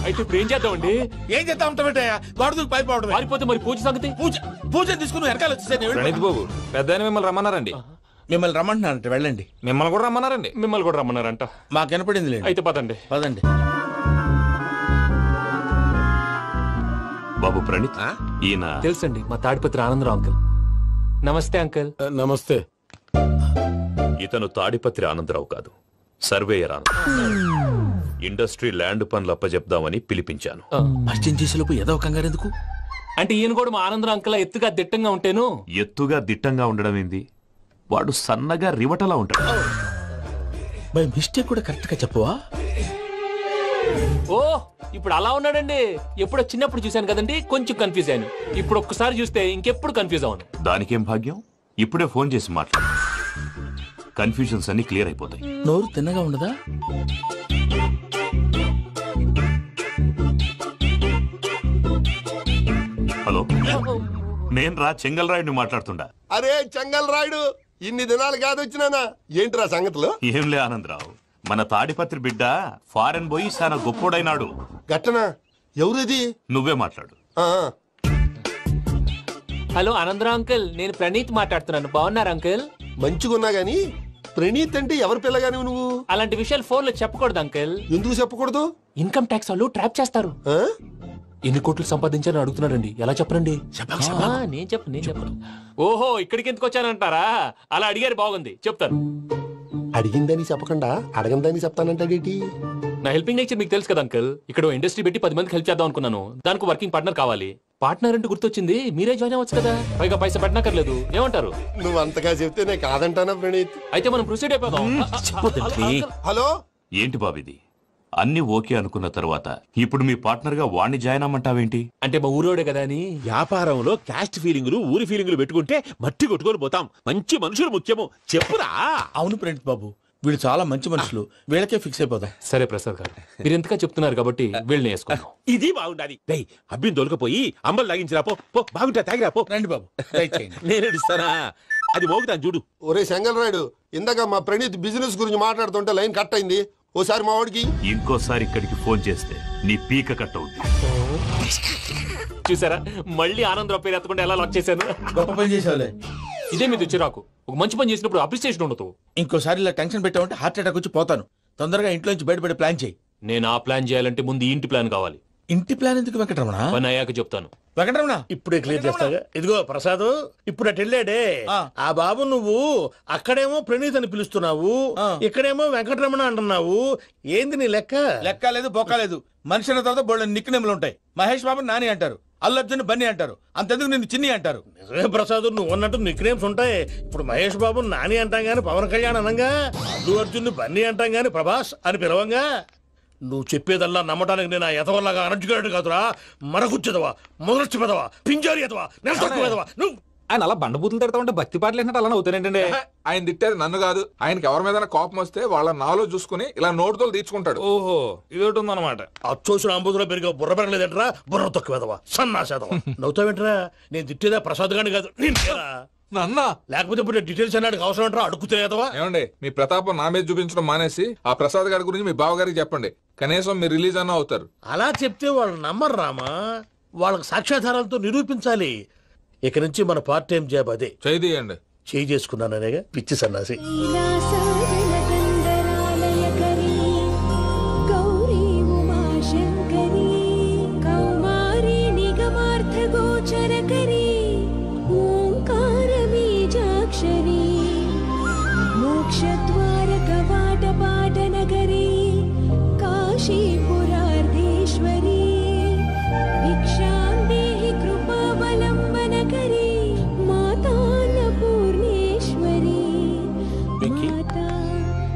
అయితే ఇప్పుడు ఏం చేద్దామండి? ఏం చేద్దాం ఉంటావేటయ్యా? వాడు పైపోవడం. పారిపోతే మరి పూజ సంగతి? పూజ తీసుకుని వెనకాల వచ్చేసాడు. ప్రణీత్ బాబు పెద్ద మిమ్మల్ని రమ్మన్నారండి. మిమ్మల్ని రమ్మంటున్నారంట, వెళ్ళండి. మిమ్మల్ని కూడా రమ్మన్నారండి. మిమ్మల్ని కూడా రమ్మన్నారంట. మాకు వినపడింది. అయితే పదండి. పదండి బాబు ప్రణీత్, ఈయన తెలుసండి, మా తాడిపత్రి ఆనందరావు అంకుల్. నమస్తే అంకుల్. నమస్తే. ఇతను తాడిపత్రి ఆనందరావు కాదు, సర్వేయర్ ఆనందరావు. ఇండస్ట్రీ ల్యాండ్ పనులు అప్పచెప్దామని పిలిపించాను. పరిచయం చేసేలోపు ఏదో కంగారు ఎందుకు? అంటే ఈయన కూడా మా ఆనందరావు అంకుల్ ఎత్తుగా దిట్టంగా ఉంటాను. ఎత్తుగా దిట్టంగా ఉండడం ఏంది? వాడు సన్నగా రివటలా ఉంటాడు. బై మిస్టేక్ కూడా కరెక్ట్ గా చెప్పవా? ఓ ఇప్పుడు అలా ఉన్నాడండి. ఎప్పుడో చిన్నప్పుడు చూశాను కదండి, కొంచెం కన్ఫ్యూజ్ అయ్యాను. ఇప్పుడు ఒక్కసారి చూస్తే ఇంకెప్పుడు కన్ఫ్యూజ్ అవ్వను. దానికేం భాగ్యం, ఇప్పుడే ఫోన్ చేసి మాట్లాడు. కన్ఫ్యూజన్స్ అన్ని క్లియర్ అయిపోతాయి. నోరు తిన్నగా ఉండదా? హలో, నేను రా చెంగల్ రాయుడిని మాట్లాడుతుండా. అరే చెంగల్ రాయుడు, ఇన్ని దినాలు కాదు వచ్చినానా? ఏంట్రా సంగతులు? ఏంలే ఆనందరావు, మన తాడిపత్రి బిడ్డ ఫారెన్ పోయి చాలా గొప్పోడైనాడు. గట్టనా? ఎవరిది? నువ్వే మాట్లాడు. హలో ఆనందరావు అంకుల్, నేను ప్రణీత్ మాట్లాడుతున్నాను. బాగున్నారు అంకుల్? మంచిగున్నా గాని ప్రణీత్ అంటే ఎవరి పిల్లగాని నువ్వు? అలాంటి విషయాలు ఫోన్ లో చెప్పకూడదు అంకుల్. ఎందుకు చెప్పకూడదు? ఇన్కమ్ ట్యాక్స్ వాళ్ళు ట్రాప్ చేస్తారు. ఎన్ని కోట్లు సంపాదించారని అడుగుతున్నారండి, ఎలా చెప్పరండి? నేను చెప్పను. ఓహో, ఇక్కడికి ఎందుకు వచ్చానంటారా? అలా అడిగారు, బాగుంది, చెప్తాను. అడిగిందని చెప్పకుండా అడగందని చెప్తానంటాడేటి? నా హెల్పింగ్ నేచర్ మీకు తెలుసు కదా అంకుల్. ఇక్కడ ఇండస్ట్రీ పెట్టి 10 మందికి హెల్ప్ చేద్దాం అనుకున్నాను. దానికి వర్కింగ్ పార్ట్నర్ కావాలి. పార్ట్నర్ అంటే గుర్తొచ్చింది, మీరే జాయిన్ అవ్వచ్చు కదా, పైగా పైసా పెట్టనక్కర్లేదు. ఏమంటారు? నువ్వు అంతగా చెప్తే నేను కాదంటానా ప్రణీత్? అయితే మనం ప్రొసీడ్ అయిపోదాం. హలో, ఏంటి బాబిది? అన్ని ఓకే అనుకున్న తర్వాత ఇప్పుడు మీ పార్ట్నర్ గా వాణ్ణి జాయిన్ అమ్మంటావేంటి? అంటే మా ఊరోడే కదా అని. వ్యాపారంలో క్యాస్ట్ ఫీలింగులు, ఊరి ఫీలింగులు పెట్టుకుంటే మట్టి కొట్టుకొని పోతాం. మంచి మనుషులు ముఖ్యము, చెప్పురా. అవును ప్రణీత్ బాబు, వీళ్ళు చాలా మంచి మనుషులు, వీళ్ళకే ఫిక్స్ అయిపోదాం. సరే ప్రసాద్ గారు, మీరు ఎంతగా చెప్తున్నారు కాబట్టి వీళ్ళని వేసుకుందాం. ఇది బాగుండాలి. డై అబ్బిని దొలకపోయి అంబలు లాగించిరా పో. బాగుంటా తాగిరా పో. రండి బాబు, నేను ఇస్తానా? అది మోగుతాను చూడు. ఒరే చెంగల్ రాయుడు, ఇందాక మా ప్రణీత్ బిజినెస్ గురించి మాట్లాడుతుంటే లైన్ కట్ అయింది. ఓసారి మా వాడికి ఇంకోసారి ఇక్కడికి ఫోన్ చేస్తే నీ పీక కట్ అవుద్ది. చూసారా, మళ్ళీ ఆనందరావు పేరు ఎత్తకుండా ఎలా లాక్ చేశాను. గొప్ప పని చేసావులే. ఇదే మీద చిరాకు. ఒక మంచి పని చేసినప్పుడు అప్రిసియేషన్ ఉండదు. ఇంకోసారి ఇలా టెన్షన్ పెట్టామంటే హార్ట్ అటాక్ వచ్చి పోతాను. తొందరగా ఇంట్లో నుంచి బయటపడే ప్లాన్ చేయి. నేను ఆ ప్లాన్ చేయాలంటే ముందు ఈ ఇంటి ప్లాన్ కావాలి. ఇంటి ప్లాన్ ఎందుకు వెంకటరమణ? పని అయ్యాక చెప్తాను. వెంకటరమణ ఇప్పుడే క్లియర్ చేస్తాగా. ఇదిగో ప్రసాద్, ఇప్పుడు అటు వెళ్ళాడే ఆ బాబు, నువ్వు అక్కడేమో ప్రణీత్ అని పిలుస్తున్నావు, ఇక్కడేమో వెంకటరమణ అంటున్నావు. ఏంది నీ లెక్క? లెక్క లేదు, బొక్క లేదు. మనిషి అన్న తర్వాత బోళ్ళ నిక్ నేమ్లు ఉంటాయి. మహేష్ బాబు నాని అంటారు, అల్లు అర్జున్ బన్నీ అంటారు, అంతెందుకు నిన్ను చిన్ని అంటారు. నిజమే ప్రసాద్, నువ్వు అన్నట్టు నిక్ నేమ్స్ ఉంటాయి. ఇప్పుడు మహేష్ బాబు నాని అంటాం గాని పవన్ కళ్యాణ్ అనంగా, అల్లు అర్జున్ బన్నీ అంటాం గాని ప్రభాస్ అని పిలవంగా. నువ్వు చెప్పేదల్లా నమ్మటానికి నేను ఎతవల్లాగా అనర్జుకేటెడ్ కాదురా. మరగుచ్చదవా, మొదలచ్చి పెదవా, పింజారి ఎదవా, నెలసొక్కు పెదవా. నువ్వు ఆయన అలా బండబూతులు తిడతా ఉంటే భక్తి పాటలు ఏంటంటే అలా అవుతానేంటండి? ఆయన తిట్టేది నన్ను కాదు. ఆయనకి ఎవరి మీద కోపం వస్తే వాళ్ళ నాలో చూసుకుని ఇలా నోటుతో తీర్చుకుంటాడు. ఓహో ఇదొకటి ఉందన్నమాట. అచ్చోసిన అంబుధులో పెరిగే బుర్ర పెరగలేదంటరా, బుర్ర తొక్కువేదవా, సన్నాసేదవా. నవ్వుతావేంట్రా? నేను తిట్టేదా ప్రసాద్ గాని కాదు, నన్నా. లేకపోతే ఇప్పుడు డీటెయిల్స్ అన్నాడు అవసరం అంటారా? అడుగుతాయేదవా? ఏమండి, మీ ప్రతాపం నా మీద చూపించడం మానేసి ఆ ప్రసాద్ గారి గురించి మీ బావగారికి చెప్పండి. కనీసం మీరు రిలీజ్ అన్న అవుతారు. అలా చెప్తే వాళ్ళు నమ్మరు రామా. వాళ్ళకి సాక్ష్యాధారాలతో నిరూపించాలి. ఇక నుంచి మన పార్ట్ టైం జాబ్ అదే. చేయండి. చేయి చేసుకున్నాననేగా పిచ్చి సన్నాసి.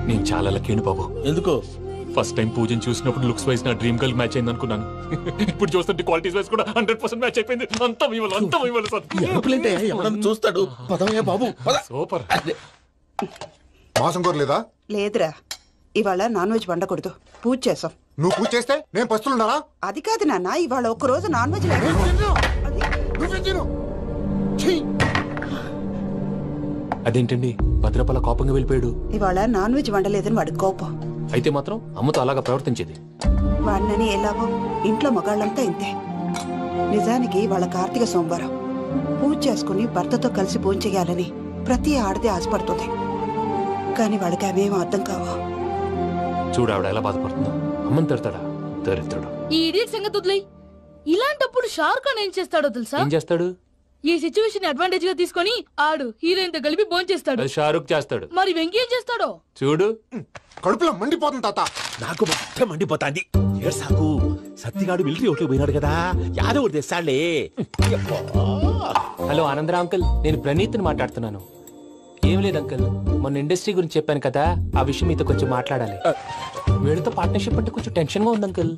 నేను చాలా లక్కీని బాబు. ఎందుకో? ఫస్ట్ టైం పూజను చూసినప్పుడు లుక్స్ వైజ్ నా డ్రీమ్ గర్ల్ మ్యాచ్ అయింది అనుకున్నాను. ఇప్పుడు చూస్తుంటే క్వాలిటీస్ వైజ్ కూడా 100% మ్యాచ్ అయిపోయింది. అంతా ఇవ్వాలి సార్. చూస్తాడు బాబు. సూపర్. మాసం కోరలేదా? లేదురా, ఇవాళ నాన్ వెజ్ వండకూడదు. పూజ చేసాం. నువ్వు పూజ చేస్తే నేను పస్తులున్నారా? అది కాదు నాన్న, ఇవాళ ఒక్క రోజు నాన్ వెజ్ అదేంటండి భద్రపల కోపంగా వెళ్ళిపోయాడు? ఇవాళ నాన్ వెజ్ వండలేదని వాడి కోపం. అయితే మాత్రం అమ్మతో అలాగా ప్రవర్తించేది. వాడినని ఎలాగో ఇంట్లో మగాళ్ళంతా ఇంతే. నిజానికి వాళ్ళ కార్తీక సోమవారం పూజ చేసుకుని భర్తతో కలిసి పూజ చేయాలని ప్రతి ఆడది ఆశపడుతుంది. కానీ వాడికి అవేం అర్థం కావా. చూడు ఆవిడ ఎలా బాధపడుతుందో. అమ్మని తిడతాడా దరిద్రుడు. ఈ ఇడియట్ సంగతి వదిలేయ్. ఇలాంటప్పుడు షారుఖ్ ఖాన్ ఏం చేస్తాడో తెలుసా? ఏం చేస్తాడు? ఈ సిచ్యువేషన్ అడ్వాంటేజ్ గా తీసుకొని ఆడు హీరోయిన్ తో కలిపి బోన్ చేస్తాడు. షారుఖ్ చేస్తాడు. మరి వెంకీ ఏం చేస్తాడో చూడు. కడుపులో మండిపోతుంది తాత. నాకు మొత్తం మండిపోతాంది. ఏడ్సాకు. సత్తిగాడు మిలిటరీ ఒకటి పోయినాడు కదా, యాదవ్ తెస్తాడులే. హలో ఆనందరా అంకుల్, నేను ప్రణీత్ని మాట్లాడుతున్నాను. ఏం లేదు అంకుల్, మొన్న ఇండస్ట్రీ గురించి చెప్పాను కదా, ఆ విషయం మీతో కొంచెం మాట్లాడాలి. వీడితో పార్ట్నర్షిప్ అంటే కొంచెం టెన్షన్ గా ఉంది అంకుల్.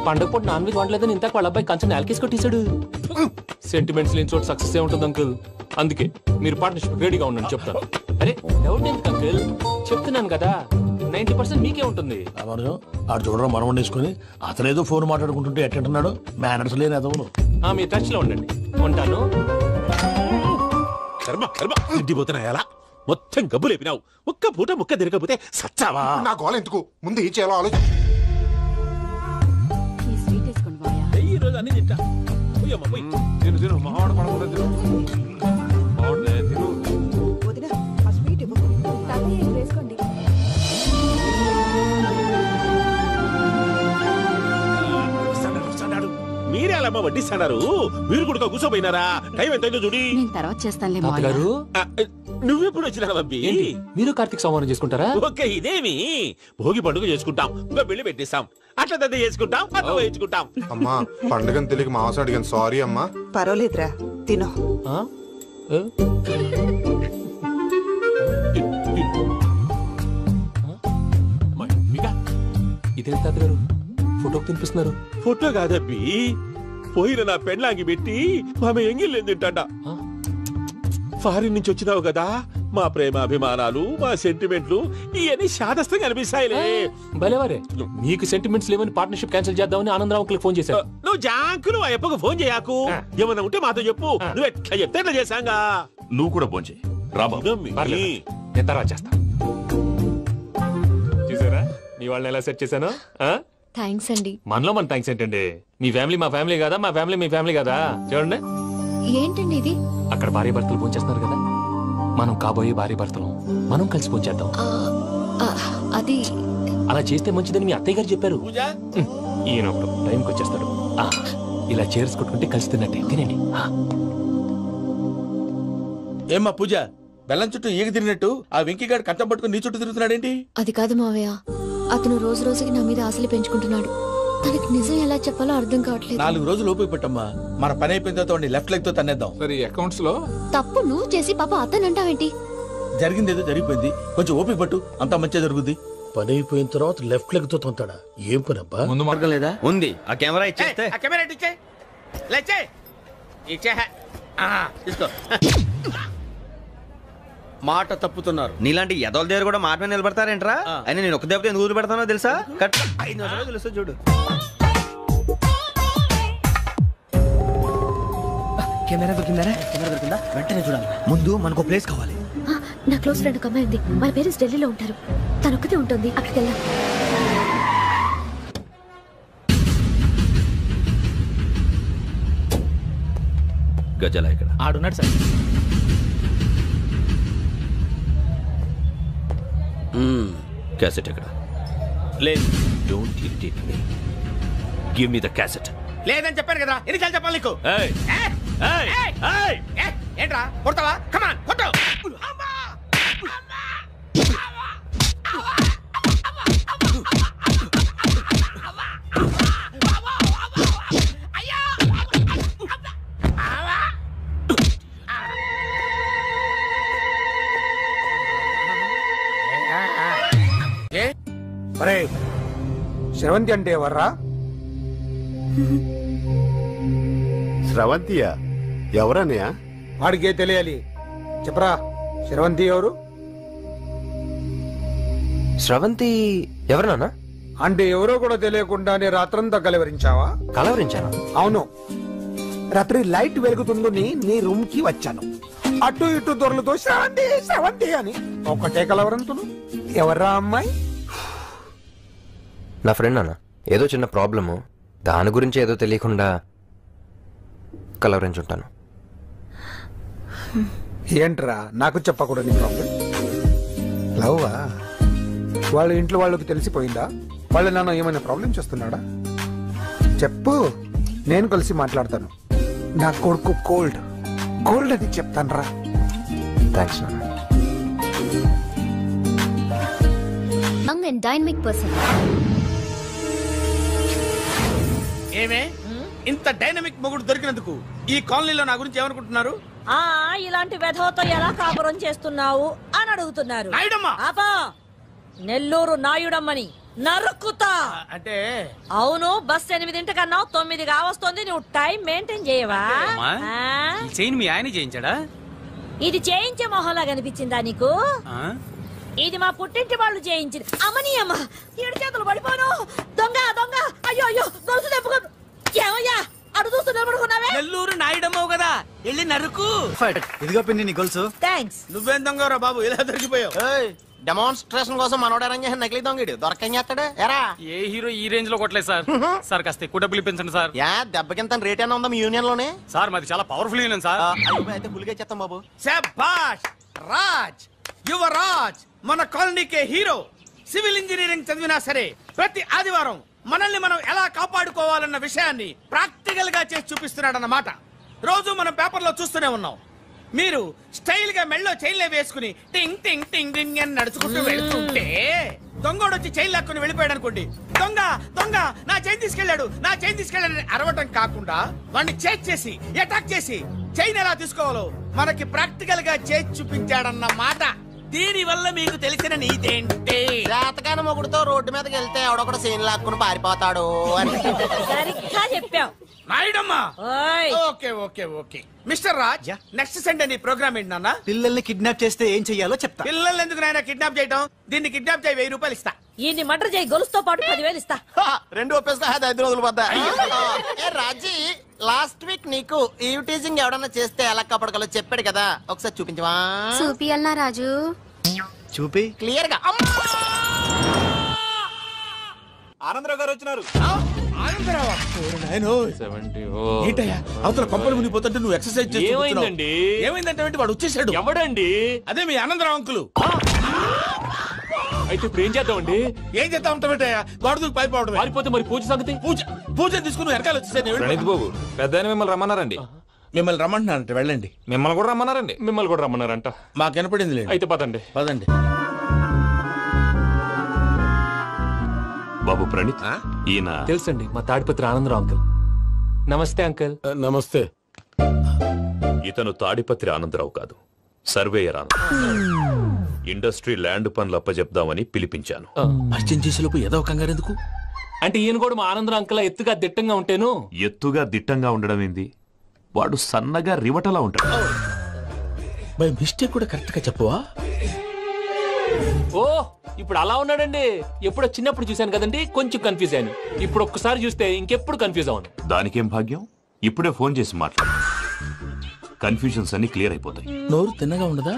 పండుగ పూట నాన్ వెజ్ వండలేదని ఇంతకు వాళ్ళ అబ్బాయి కంచెం నేలకేసి కొట్టేశాడు. సెంటిమెంట్స్ లేని చోట సక్సెస్ ఏ ఉంటుంది అంకుల్. అందుకే మీరు పార్ట్నర్షిప్ రెడీగా ఉండండి చెప్తాను. అరే డౌట్ ఎందుకు అంకుల్, చెప్తున్నాను కదా 90% మీకే ఉంటుంది. ఆడు చూడడం మనం వండేసుకుని అతనేదో ఫోన్ మాట్లాడుకుంటుంటే ఎట్టంటున్నాడు. మేనర్స్ లేని అదవును. మీరు టచ్ లో ఉండండి. ఉంటాను. కర్మ కర్మ తిండిపోతున్నాయి. అలా మొత్తం గబ్బు లేపినావు. ఒక్క పూట ముక్క తిరగకపోతే సచ్చావా? నా గోల ఎందుకు, ముందు ఏం చేయాలో ఆలోచించు. ఈ రోజు అన్ని తింటా. తిను తిను, మావాడ పడకుండా తిను. బాగుండే తిను. మీరే అలా వడ్డిస్తున్నారు. మీరు కూడా కూర్చోపోయినారా? టైం ఎంతైందో చూడి. తర్వాత చేస్తానులే తాతగారు. నువ్వెప్పుడు వచ్చినా అబ్బి? మీరు కార్తీక్ సంహారం చేసుకుంటారా? ఓకే, ఇదేమి భోగి పండుగ చేసుకుంటాం, ఇంకా పెళ్లి పెట్టేస్తాం, అట్లా దద్ద చేసుకుంటాం, అట్లా వేయించుకుంటాం. అమ్మా పండుగని తెలియక మాసం అడిగాను, సారీ అమ్మా. పర్వాలేదురా, తినో. ఇదే తాతగారు ఫోటోకి తినిపిస్తున్నారు. ఫోటో కాదబ్బి, పోయిన నా పెళ్ళాంగి పెట్టి ఆమె ఎంగిల్లేం తింటాడ. ఫారిన్ నుంచి వచ్చినావు కదా, మా ప్రేమ అభిమానాలు, మా సెంటిమెంట్లు ఇవన్నీ శాదస్తంగా అనిపిస్తాయిలే. భలేవారే, మీకు సెంటిమెంట్స్ లేవని పార్ట్నర్షిప్ క్యాన్సిల్ చేద్దామని ఆనందరావు అంకుల్ ఫోన్ చేశారు. నువ్వు జాంకులు ఆ ఎప్పకు ఫోన్ చేయకు. ఏమన్నా ఉంటే మాతో చెప్పు. నువ్వు ఎట్లా చెప్తే ఎట్లా చేశాంగా. నువ్వు కూడా ఫోన్ చేయి. నేను తర్వాత చేస్తా. చూసారా మీ వాళ్ళని ఎలా సెట్ చేశాను? థ్యాంక్స్ అండి. మనలో మన థ్యాంక్స్ ఏంటండి? మీ ఫ్యామిలీ మా ఫ్యామిలీ కదా, మా ఫ్యామిలీ మీ ఫ్యామిలీ కదా. చూడండి ఏంటండి ఇది? అక్కడ భార్య భర్తలు పోంచేస్తున్నారు కదా, మనం కాబోయే భార్య భర్తలు మనం కలిసి పోంచేద్దాం. అది అలా చేస్తే మంచిదని మీ అత్తయ్య గారు చెప్పారు. ఈయన ఒకడు టైంకి వచ్చేస్తాడు. ఇలా చేర్స్ కొట్టుకుంటే కలిసి తిన్నట్టే. తినండి. ఏమ్మా పూజ, బెల్లం చుట్టూ ఈగ తిరిగినట్టు ఆ వెంకీగాడు కంచం పట్టుకుని నీ చుట్టూ తిరుగుతున్నాడేంటి? అది కాదు మావయ్య, అతను రోజు రోజుకి నా మీద ఆశలు పెంచుకుంటున్నాడు. తనకి నిజం ఎలా చెప్పాలో అర్థం కావట్లేదు. 4 రోజులు ఓపిక పట్టమ్మా, మన పని అయిపోయిన తర్వాత లెఫ్ట్ లెగ్ తో తన్నేద్దాం. సరే అకౌంట్స్ లో తప్పు నువ్వు చేసి పాప అతను అంటావేంటి? జరిగింది ఏదో జరిగిపోయింది, కొంచెం ఓపిక పట్టు, అంతా మంచిగా జరుగుద్ది. పని అయిపోయిన తర్వాత లెఫ్ట్ లెగ్ తో తొంతాడా? ఏం పని అబ్బా? ముందు మార్గం లేదా? ఉంది. ఆ కెమెరా ఇచ్చేస్తే కెమెరా ఇచ్చే తీసుకో. మాట తప్పుతున్నారు. నీలాంటి ఎదల దగ్గర కూడా మాట మీద నిలబడతారేంట్రా? అయినా నేను ఒక దెబ్బతో ఎందుకు పెడతానో తెలుసా? కట్ 5 నిమిషాలు తెలుసా చూడు. కెమెరా దొరికిందా? వెంటనే చూడాలి. ముందు మనకు ప్లేస్ కావాలి. నా క్లోజ్ ఫ్రెండ్ ఒక అమ్మాయి ఉంది. వాళ్ళ పేరెంట్స్ ఢిల్లీలో ఉంటారు. తను ఒక్కతే ఉంటుంది. అక్కడికి వెళ్దాం. గజాల ఇక్కడ ఆడున్నాడు సార్. క్యాసెట్ ఎక్కడ? లేదు. Don't irritate me. Give me the cassette. లేదని చెప్పాను కదా, ఎన్నిసార్లు చెప్పాలి నీకు? ఏంట్రా కొడతావా? కమాన్ కొట్టు. అరే శ్రవంతి అంటే ఎవర్రా? స్రవంతియా? ఎవరన్నయ్యా? వాడికే తెలియాలి. చెప్పరా, శ్రవంతి ఎవరు? స్రవంతి ఎవరు నాన్న? అంటే ఎవరో కూడా తెలియకుండానే రాత్రంతా కలవరించావా? కలవరించాను. అవును, రాత్రి లైట్ వెలుగుతుందని నీ రూమ్ కి వచ్చాను. అటు ఇటు దొరలతో శ్రవంతి శ్రవంతి అని ఒకటే కలవరంతులు. ఎవర్రా అమ్మాయి? నా ఫ్రెండ్ నాన్న. ఏదో చిన్న ప్రాబ్లము, దాని గురించి ఏదో తెలియకుండా కలవరించుంటాను. ఏంట్రా నాకు చెప్పకూడదు నీ ప్రాబ్లం? లవ్వా? వాళ్ళ ఇంట్లో వాళ్ళకి తెలిసిపోయిందా? వాళ్ళ నాన్న ఏమైనా ప్రాబ్లం చేస్తున్నాడా? చెప్పు, నేను కలిసి మాట్లాడతాను. నా కొడుకు గోల్డ్ అని చెప్తాను రా. థ్యాంక్స్ నాన్న. Young and dynamic person. ఏమే ఇంత డైనమిక్ మొగుడు దొరికినందుకు ఈ కాలనీలో నా గురించి ఏమనుకుంటున్నారు? ఇలాంటి వెధవతో ఎలా కాపురం చేస్తున్నావు అని అడుగుతున్నారు. ఆపా, నెల్లూరు నాయుడమ్మని నరుక్కుతా. అంటే అవును, బస్ 8 9 కావస్తుంది. నువ్వు టైం మెయింటైన్ చేయవా? చైన్ మీ ఆయన చేయించాడా? ఇది చేయించే మొహంలా కనిపించిందా నీకు? ఇది మా పుట్టింటి వాళ్ళు చేయించింది. అమ్మని అమ్మ, 7 చేతులు పడిపోను. దొంగ దొంగ, అయ్యో అయ్యో, గొలుసు తెప్పుకో. ఏమయ్యా అడు చూస్తూ నిలబడుకున్నావే? నెల్లూరు నాయుడమ్మవు కదా, వెళ్ళి నరుకు. ఇదిగో పిన్ని నీ గొలుసు. థ్యాంక్స్. నువ్వేం దొంగరా బాబు, ఇలా దొరికిపోయావు? డెమాన్స్ట్రేషన్ కోసం మనోడు అరేంజ్ చేసిన నకిలీ దొంగడు దొరకని చేస్తాడు. ఎరా ఏ హీరో ఈ రేంజ్ లో కొట్టలేదు సార్. సార్ కాస్త ఎక్కువ డబ్బులు ఇప్పించండి సార్. యా దెబ్బకింత రేట్ అయినా ఉందా మీ యూనియన్ లోనే? సార్ మాది చాలా పవర్ఫుల్ యూనియన్ సార్. అయితే గులిగా చేస్తాం బాబు. శభాష్ రాజ్, యువరాజ్, మన కాలనీకే హీరో. సివిల్ ఇంజనీరింగ్ చదివినా సరే ప్రతి ఆదివారం మనల్ని మనం ఎలా కాపాడుకోవాలన్న విషయాన్ని ప్రాక్టికల్ గా చేసి చూపిస్తున్నాడన్నమాట. రోజు మనం పేపర్లో చూస్తూనే ఉన్నాం. మీరు స్టైల్ గా మెళ్ళో చైన్లే వేసుకుని టింగ్ టింగ్ టింగ్ టింగ్ అని నడుచుకుంటూ వెళ్తుంటే దొంగోడు వచ్చి చైన్ లాక్కుని వెళ్ళిపోయాడు అనుకోండి. దొంగ దొంగ నా చైన్ తీసుకెళ్లాడు, నా చైన్ తీసుకెళ్లాడని అరవటం కాకుండా వాడిని చేజ్ చేసి అటాక్ చేసి చైన్ ఎలా తీసుకోవాలో మనకి ప్రాక్టికల్ గా చేసి చూపించాడన్న మాట. దీని వల్ల మీకు తెలిసిన నీతేంటి? జాతకాన మొగుడుతో రోడ్డు మీదకి వెళ్తే ఎవడొకడు సీన్ లాక్కుని పారిపోతాడు అని సరిగ్గా చెప్పావు నాయుడమ్మా. Okay okay okay mister Raj, next Sunday నీ ప్రోగ్రామ్ ఏంటి నాన్న? పిల్లల్ని కిడ్నాప్ చేస్తే ఏం చెయ్యాలో చెప్తా. పిల్లల్ని ఎందుకు నాయన కిడ్నాప్ చేయటం? దీన్ని కిడ్నాప్ చేయి, 1000 రూపాయలు ఇస్తా. ఈయన్ని మర్డర్ చేయి, గొలుసుతో పాటు 10,000 ఇస్తా. 2 ఒప్పేస్తా, 5 రోజులు పడ్డా. రాజీ, లాస్ట్ వీక్ నీకు ఈవ్ టీజింగ్ ఎవడన్నా చేస్తే ఎలా కాపాడగలో చెప్పాడు కదా, ఒకసారి చూపించవా? చూపియల్నా రాజు? చూపి క్లియర్ గా. ఆనందరావు గారు వచ్చినారు. ఏంటయ్యా అవతల కొంపలు మునిగిపోతుంటే నువ్వు ఎక్సర్సైజ్ చేస్తూ ఏమైందండి? ఏమైందంటే వాడు వచ్చేసాడు. ఎవడండి? అదే మీ ఆనందరావు అంకులు. అయితే ఇప్పుడు ఏం చేద్దామండి? ఏం చేద్దాం ఉంటావేటయ్యా, గోడ దూకి పైపోవడం. పారిపోతే మరి పూజ సంగతి? పూజ తీసుకుని వెనకాల వచ్చేసాను. ప్రణీత్ బాబు, పెద్ద మిమ్మల్ని రమ్మన్నారండి. మిమ్మల్ని రమ్మంటున్నారంట, వెళ్ళండి. మిమ్మల్ని కూడా రమ్మన్నారండి. మిమ్మల్ని కూడా రమ్మన్నారంట. మాకు వినపడింది. అయితే పదండి. పదండి. బాబు ప్రణీత్, ఈయన తెలుసండి, మా తాడిపత్రి ఆనందరావు అంకుల్. నమస్తే అంకుల్. నమస్తే. ఇతను తాడిపత్రి ఆనందరావు కాదు, సర్వేయర్ ఆనందరావు. ఇండస్ట్రీ ల్యాండ్ పనులు అప్పచెప్దామని పిలిపించాను. పరిచయం చేసేలోపు ఏదో కంగారు ఎందుకు? అంటే ఈయన కూడా మా ఆనందరావు అంకుల్ ఎత్తుగా దిట్టంగా ఉంటేను. ఎత్తుగా దిట్టంగా ఉండడం ఏంది? వాడు సన్నగా రివటలా ఉంటాడు. బై మిస్టేక్ కూడా కరెక్ట్ గా చెప్పవా? ఓ ఇప్పుడు అలా ఉన్నాడండి. ఎప్పుడో చిన్నప్పుడు చూశాను కదండి, కొంచెం కన్ఫ్యూజ్ అయ్యాను. ఇప్పుడు ఒక్కసారి చూస్తే ఇంకెప్పుడు కన్ఫ్యూజ్ అవ్వను. దానికేం భాగ్యం, ఇప్పుడే ఫోన్ చేసి మాట్లాడు. కన్ఫ్యూజన్స్ అన్ని క్లియర్ అయిపోతాయి. నోరు తిన్నగా ఉండదా?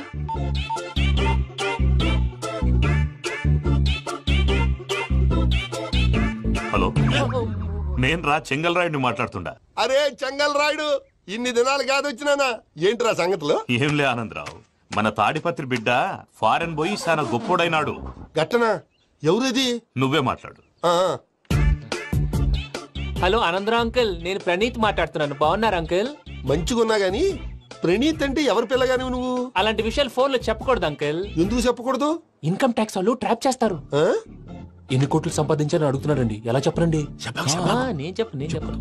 హలో, నేను రా చెంగల్ రాయుడిని మాట్లాడుతుండా. అరే చెంగల్ రాయుడు, ఇన్ని దినాలు కాదు వచ్చినానా? ఏంట్రా సంగతులు? ఏంలే ఆనందరావు, మన తాడిపత్రి బిడ్డ ఫారెన్ పోయి చాలా గొప్పోడైనాడు. గట్టనా? ఎవరిది? నువ్వే మాట్లాడు. హలో ఆనందరావు అంకుల్, నేను ప్రణీత్ మాట్లాడుతున్నాను. బాగున్నారు అంకుల్? మంచిగున్నా గాని ప్రణీత్ అంటే ఎవరి పిల్లగాని నువ్వు? అలాంటి విషయాలు ఫోన్ లో చెప్పకూడదు అంకుల్. ఎందుకు చెప్పకూడదు? ఇన్కమ్ ట్యాక్స్ వాళ్ళు ట్రాప్ చేస్తారు. ఎన్ని కోట్లు సంపాదించాలని అడుగుతున్నారండి, ఎలా చెప్పరండి? నేను చెప్పను.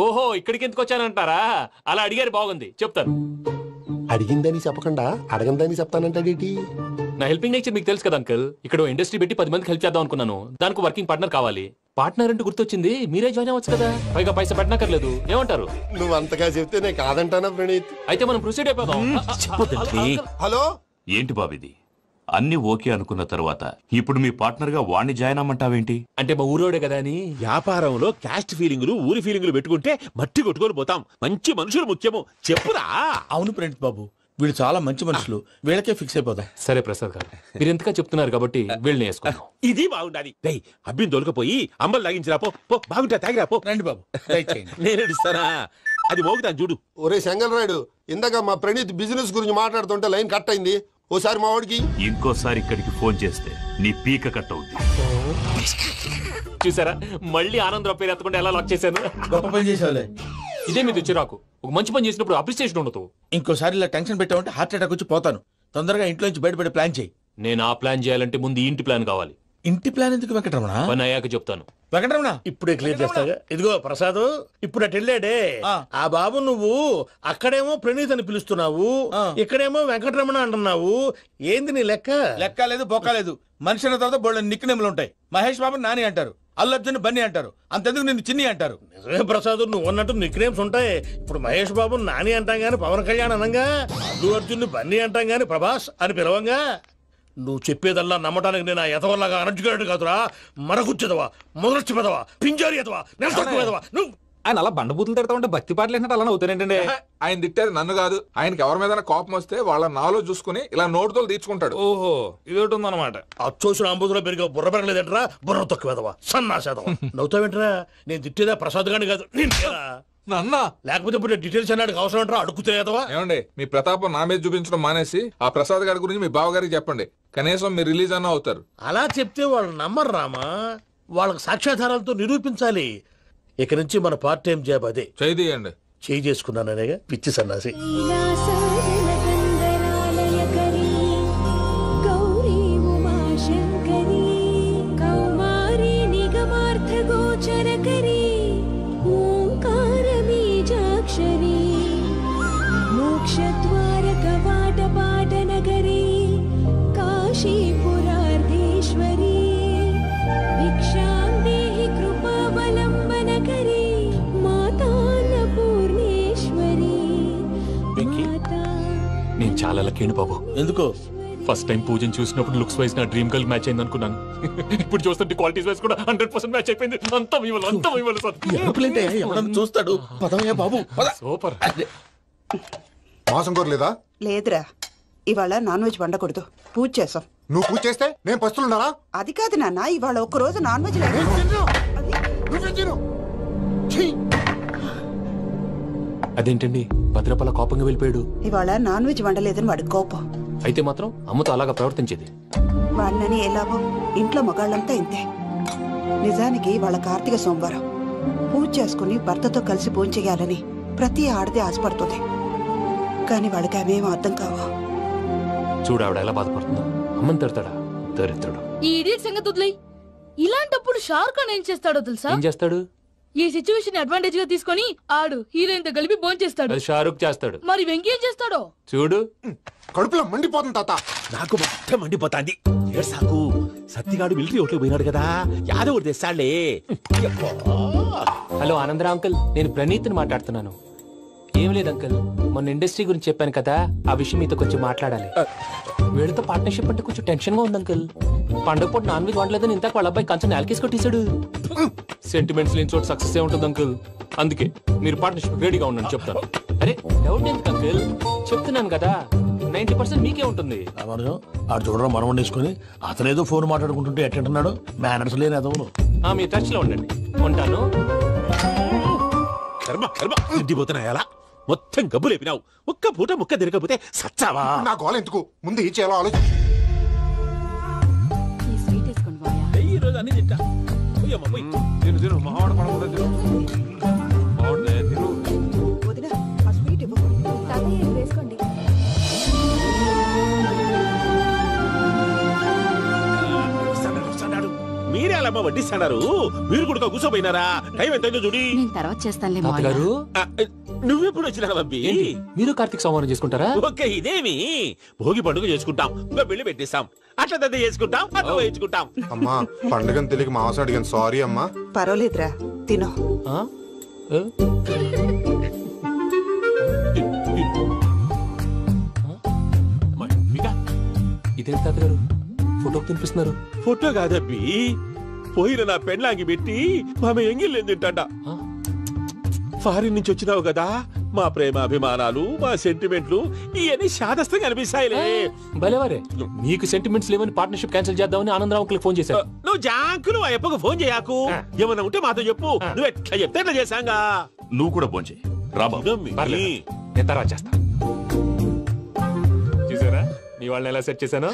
ఓహో, ఇక్కడికి ఎందుకు వచ్చానంటారా? అలా అడిగారు, బాగుంది, చెప్తాను. అడిగిందని చెప్పకుండా అడగందని చెప్తానంటాడేటి? నా హెల్పింగ్ నేచర్ మీకు తెలుసు కదా అంకుల్. ఇక్కడ ఇండస్ట్రీ పెట్టి 10 మందికి హెల్ప్ చేద్దాం అనుకున్నాను. దానికి వర్కింగ్ పార్ట్నర్ కావాలి. పార్ట్నర్ అంటే గుర్తొచ్చింది, మీరే జాయిన్ అవ్వచ్చు కదా, పైగా పైసా పెట్టనక్కర్లేదు. ఏమంటారు? నువ్వు అంతగా చెప్తే నేను కాదంటానా ప్రణీత్? అయితే మనం ప్రొసీడ్ అయిపోదాం. హలో, ఏంటి బాబిది? అన్ని ఓకే అనుకున్న తర్వాత ఇప్పుడు మీ పార్ట్నర్ గా వాణ్ణి జాయిన్ అమ్మంటావేంటి? అంటే మా ఊరోడే కదా అని. వ్యాపారంలో క్యాస్ట్ ఫీలింగులు, ఊరి ఫీలింగులు పెట్టుకుంటే మట్టి కొట్టుకొని పోతాం. మంచి మనుషులు ముఖ్యము. చెప్పురా. అవును ప్రణీత్ బాబు, వీళ్ళు చాలా మంచి మనుషులు, వీళ్ళకే ఫిక్స్ అయిపోదాం. సరే ప్రసాద్ గారు, మీరు ఎంతగా చెప్తున్నారు కాబట్టి వీళ్ళని వేసుకుందాం. ఇది బాగుండాలి. డై అబ్బిని దొలకపోయి అంబలు లాగించిరా పో. బాగుంటా తాగిరా పో. రండి బాబు, నేను ఇస్తానా? అది మోగుతాను చూడు. ఒరే చెంగల్ రాయుడు, ఇందాక మా ప్రణీత్ బిజినెస్ గురించి మాట్లాడుతుంటే లైన్ కట్ అయింది. ఓసారి మా వాడికి ఇంకోసారి ఇక్కడికి ఫోన్ చేస్తే నీ పీక కట్ అవుద్ది. చూసారా, మళ్ళీ ఆనందరావు పేరు ఎత్తకుండా ఎలా లాక్ చేశాను. గొప్ప పని చేసేవాళ్ళే. ఇదే మీద చిరాకు. ఒక మంచి పని చేసినప్పుడు అప్రిసియేషన్ ఉండదు. ఇంకోసారి ఇలా టెన్షన్ పెట్టామంటే హార్ట్ అటాక్ వచ్చి పోతాను. తొందరగా ఇంట్లో నుంచి బయటపడే ప్లాన్ చేయి. నేను ఆ ప్లాన్ చేయాలంటే ముందు ఈ ఇంటి ప్లాన్ కావాలి. ఇంటి ప్లాన్ ఎందుకు వెంకటరమణ? పని అయ్యాక చెప్తాను. వెంకటరమణ ఇప్పుడే క్లియర్ చేస్తాగా. ఇదిగో ప్రసాద్, ఇప్పుడు అటు వెళ్ళాడే ఆ బాబు, నువ్వు అక్కడేమో ప్రణీత్ అని పిలుస్తున్నావు, ఇక్కడేమో వెంకటరమణ అంటున్నావు. ఏంది నీ లెక్క? లెక్క లేదు, బొక్క లేదు. మనిషి అన్న తర్వాత బోళ్ళ నిక్ నేమ్లు ఉంటాయి. మహేష్ బాబు నాని అంటారు, అల్లు అర్జున్ బన్నీ అంటారు, అంతెందుకు నిన్ను చిన్ని అంటారు. నిజమే ప్రసాద్, నువ్వు అన్నట్టు నిక్ నేమ్స్ ఉంటాయి. ఇప్పుడు మహేష్ బాబు నాని అంటాం గాని పవన్ కళ్యాణ్ అనంగా, అల్లు అర్జున్ బన్నీ అంటాం గాని ప్రభాస్ అని పిలవంగా. నువ్వు చెప్పేదల్లా నమ్మటానికి నేను ఎతవల్లాగా అనర్జుకేటెడ్ కాదురా. మరగుచ్చదవా, మొదలచ్చి పెదవా, పింజారి ఎదవా, నెలసొక్కుదవా. నువ్వు ఆయన అలా బండబూతులు తిడతా ఉంటే భక్తి పాటలు ఏంటంటే అలా అవుతానంటే. ఆయన తిట్టేది నన్ను కాదు, ఆయనకి ఎవరి మీద కోపం వస్తే వాళ్ళ నాలో చూసుకుని ఇలా నోటుతో తీర్చుకుంటాడు. ఓహో, ఇదొకటి ఉందన్నమాట. అచ్చోసిన అంబుధులో పెరిగే బుర్ర పెరగలేదంటరా, బుర్ర తొక్కువేదవా, సన్నాసేదవా. నవ్వుతావేంట్రా? నేను తిట్టేదా ప్రసాద్ గాని కాదు, నన్నా. లేకపోతే ఇప్పుడు డీటెయిల్స్ అన్నాడు అవసరం అంటారా? అడుగుతాయేదవా. ఏమండి, మీ ప్రతాపం నా మీద చూపించడం మానేసి ఆ ప్రసాద్ గారి గురించి మీ బావగారికి చెప్పండి. కనీసం మీరు రిలీజ్ అన్న అవుతారు. అలా చెప్తే వాళ్ళు నమ్మరు రామా. వాళ్ళకి సాక్ష్యాధారాలతో నిరూపించాలి. ఇక నుంచి మన పార్ట్ టైం జాబ్ అదే. చేయండి. చేయి చేసుకున్నాననేగా పిచ్చి సన్నాసి. నేను చాలా లక్కీని బాబు. ఎందుకో? ఫస్ట్ టైం పూజను చూసినప్పుడు లుక్స్ వైజ్ నా డ్రీమ్ గర్ల్ మ్యాచ్ అయింది అనుకున్నాను. ఇప్పుడు చూస్తుంటే క్వాలిటీస్ వైజ్ కూడా 100% మ్యాచ్ అయిపోయింది. అంతా ఇవ్వాలి సార్. చూస్తాడు. పదవయ్యా బాబు, సూపర్. మాసం కోరలేదా? లేదురా, ఇవాళ నాన్ వెజ్ వండకూడదు, పూజ చేసాం. నువ్వు పూజ చేస్తే నేను పస్తులున్నారా? అది కాదు నాన్న, ఇవాళ ఒక్క రోజు నాన్ వెజ్ లేదు. అదేంటండి, భద్రపల కోపంగా వెళ్ళిపోయాడు. ఇవాళ నాన్ వెజ్ వండలేదని వాడి కోపం. అయితే మాత్రం అమ్మతో అలాగా ప్రవర్తించేది. వాడినని ఎలాగో ఇంట్లో మగాళ్ళంతా ఇంతే. నిజానికి వాళ్ళ కార్తీక సోమవారం పూజ చేసుకుని భర్తతో కలిసి భోంచేయాలని ప్రతి ఆడది ఆశపడుతుంది. కానీ వాళ్ళకి అవేమో అర్థం కావా. చూడు ఆవిడ ఎలా బాధపడుతుందో. అమ్మని తిడతాడా దరిద్రుడు. ఈ ఇడియట్ సంగతి వదిలేయ్. ఇలాంటప్పుడు షారుఖ్ ఖాన్ ఏం చేస్తాడో తెలుసా? ఏం చేస్తాడు? ఈ సిచ్యువేషన్ అడ్వాంటేజ్ గా తీసుకొని ఆడు హీరోయిన్ తో కలిపి భోంచేస్తాడు. అది షారుఖ్ చేస్తాడు. మరి వెంకీ ఏం చేస్తాడో చూడు. కడుపులో మండిపోతుంది తాత. నాకు మొత్తం మండిపోతాంది. సాకు సత్తిగాడు మిలిటరీ ఒకటి పోయినాడు కదా, యాదవ్ తెస్తాడులే. హలో ఆనందరావు అంకుల్, నేను ప్రణీత్ని మాట్లాడుతున్నాను. ఏం లేదు అంకుల్ మొన్న ఇండస్ట్రీ గురించి చెప్పాను కదా ఆ విషయం మీతో కొంచెం మాట్లాడాలి వీళ్ళతో పార్ట్నర్షిప్ అంటే కొంచెం టెన్షన్ గా ఉంది అంకుల్ పండుగ పూట నాన్ వెజ్ వండలేదని ఇంతకు వాళ్ళ అబ్బాయి కంచెం నేలకేసి కొట్టేశాడు సెంటిమెంట్స్ లేని చోట సక్సెస్ ఏ ఉంటుంది అంకుల్ అందుకే మీరు పార్ట్నర్షిప్ రెడీగా ఉండండి చెప్తాను అరే డౌట్ ఎందుకు అంకుల్ చెప్తున్నాను కదా 90% మీకే ఉంటుంది ఆడు చూడడం మనం వండేసుకుని అతనేదో ఫోన్ మాట్లాడుకుంటుంటే ఎట్టంటున్నాడు మేనర్స్ లేని అదవును మీ టచ్ లో ఉండండి ఉంటాను కర్మ కర్మ తిండిపోతున్నాయా మొత్తం గబ్బు లేపినావు ఒక్క పూట ముక్క తిరగకపోతే సచ్చావా నా గోల ఎందుకు ముందు ఈ చేయాలో ఆలోచి ఈ రోజు అన్ని తింటా పోయమ్మ, పోయ్. తిను తిను మావాడ పడకుండా తిను మావాడనే తిను వేసుకోండి మీరే అలా వడ్డిస్తున్నారు మీరు కూడా కూర్చోపోయినారా టైం ఎంతైందో చూడి తర్వాత చేస్తానులే తాతగారు నువ్వెప్పుడు వచ్చినా అబ్బి మీరు కార్తీక్ సంహారం చేసుకుంటారా ఓకే ఇదేమి భోగి పండుగ చేసుకుంటాం ఇంకా పెళ్లి పెట్టిస్తాం అట్లా దద్ద చేసుకుంటాం అట్లా వేయించుకుంటాం అమ్మా పండుగని తెలియక మాంసం అడిగాను సారీ అమ్మా పర్వాలేదురా తినో ఇదేంటి తాతగారు ఫోటోకి తినిపిస్తున్నారు ఫోటో కాదబ్బి పోయిన నా పెళ్ళాంగి పెట్టి ఆమె ఎంగిల్లేం తింటాడ ఫారిన్ నుంచి వచ్చినావు కదా మా ప్రేమ అభిమానాలు మా సెంటిమెంట్లు ఇవన్నీ శాదస్తంగా అనిపిస్తాయిలే భలేవారే మీకు సెంటిమెంట్స్ లేవని పార్ట్నర్షిప్ క్యాన్సిల్ చేద్దామని ఆనందరావు అంకుల్ ఫోన్ చేశారు నువ్వు జాంకులు ఆ ఎప్పకు ఫోన్ చేయకు ఏమన్నా ఉంటే మాతో చెప్పు నువ్వు ఎట్లా చెప్తే ఎట్లా చేశాంగా నువ్వు కూడా ఫోన్ చేయి రాబాబు నేను తర్వాత చేస్తా చూసారా మీ వాళ్ళని ఎలా సెట్ చేశాను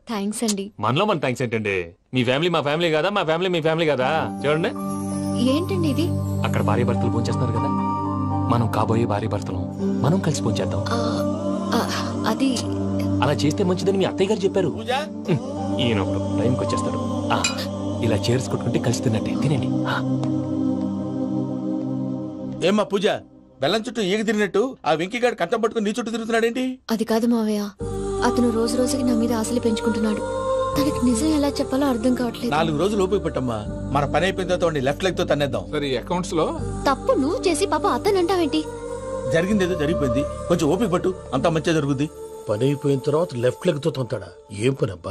థ్యాంక్స్ అండి మనలో మన థ్యాంక్స్ ఏంటండి మీ ఫ్యామిలీ మా ఫ్యామిలీ కదా మా ఫ్యామిలీ మీ ఫ్యామిలీ కదా చూడండి ఏంటండి ఇది అక్కడ భార్య భర్తలు ఫోన్ చేస్తున్నారు కదా మనం కాబోయే భార్య భర్తలు మనం కలిసి ఫోన్ చేద్దాం అది అలా చేస్తే మంచిదని మీ అత్తయ్య గారు చెప్పారు ఈయన ఒకడు టైంకి వచ్చేస్తాడు ఇలా చేర్స్ కొట్టుకుంటే కలిసి తిన్నట్టే తినండి ఏమ్మా పూజ బెల్లం చుట్టూ ఈగ తిరిగినట్టు ఆ వెంకీగాడు కట్టం పట్టుకుని నీ చుట్టూ తిరుగుతున్నాడేంటి అది కాదు మావయ్య అతను రోజు రోజుకి నా మీద ఆశలు పెంచుకుంటున్నాడు తనకి నిజం ఎలా చెప్పాలో అర్థం కావట్లేదు 4 రోజులు ఓపిక పట్టమ్మా మన పని అయిపోయిన తర్వాత లెఫ్ట్ లెగ్ తో తన్నేద్దాం సరే అకౌంట్స్ లో తప్పు నువ్వు చేసి పాప అతను అంటావేంటి జరిగింది ఏదో జరిగిపోయింది కొంచెం ఓపిక పట్టు అంతా మంచిగా జరుగుద్ది పని అయిపోయిన తర్వాత లెఫ్ట్ లెగ్ తో తొంతాడా ఏం పని అబ్బా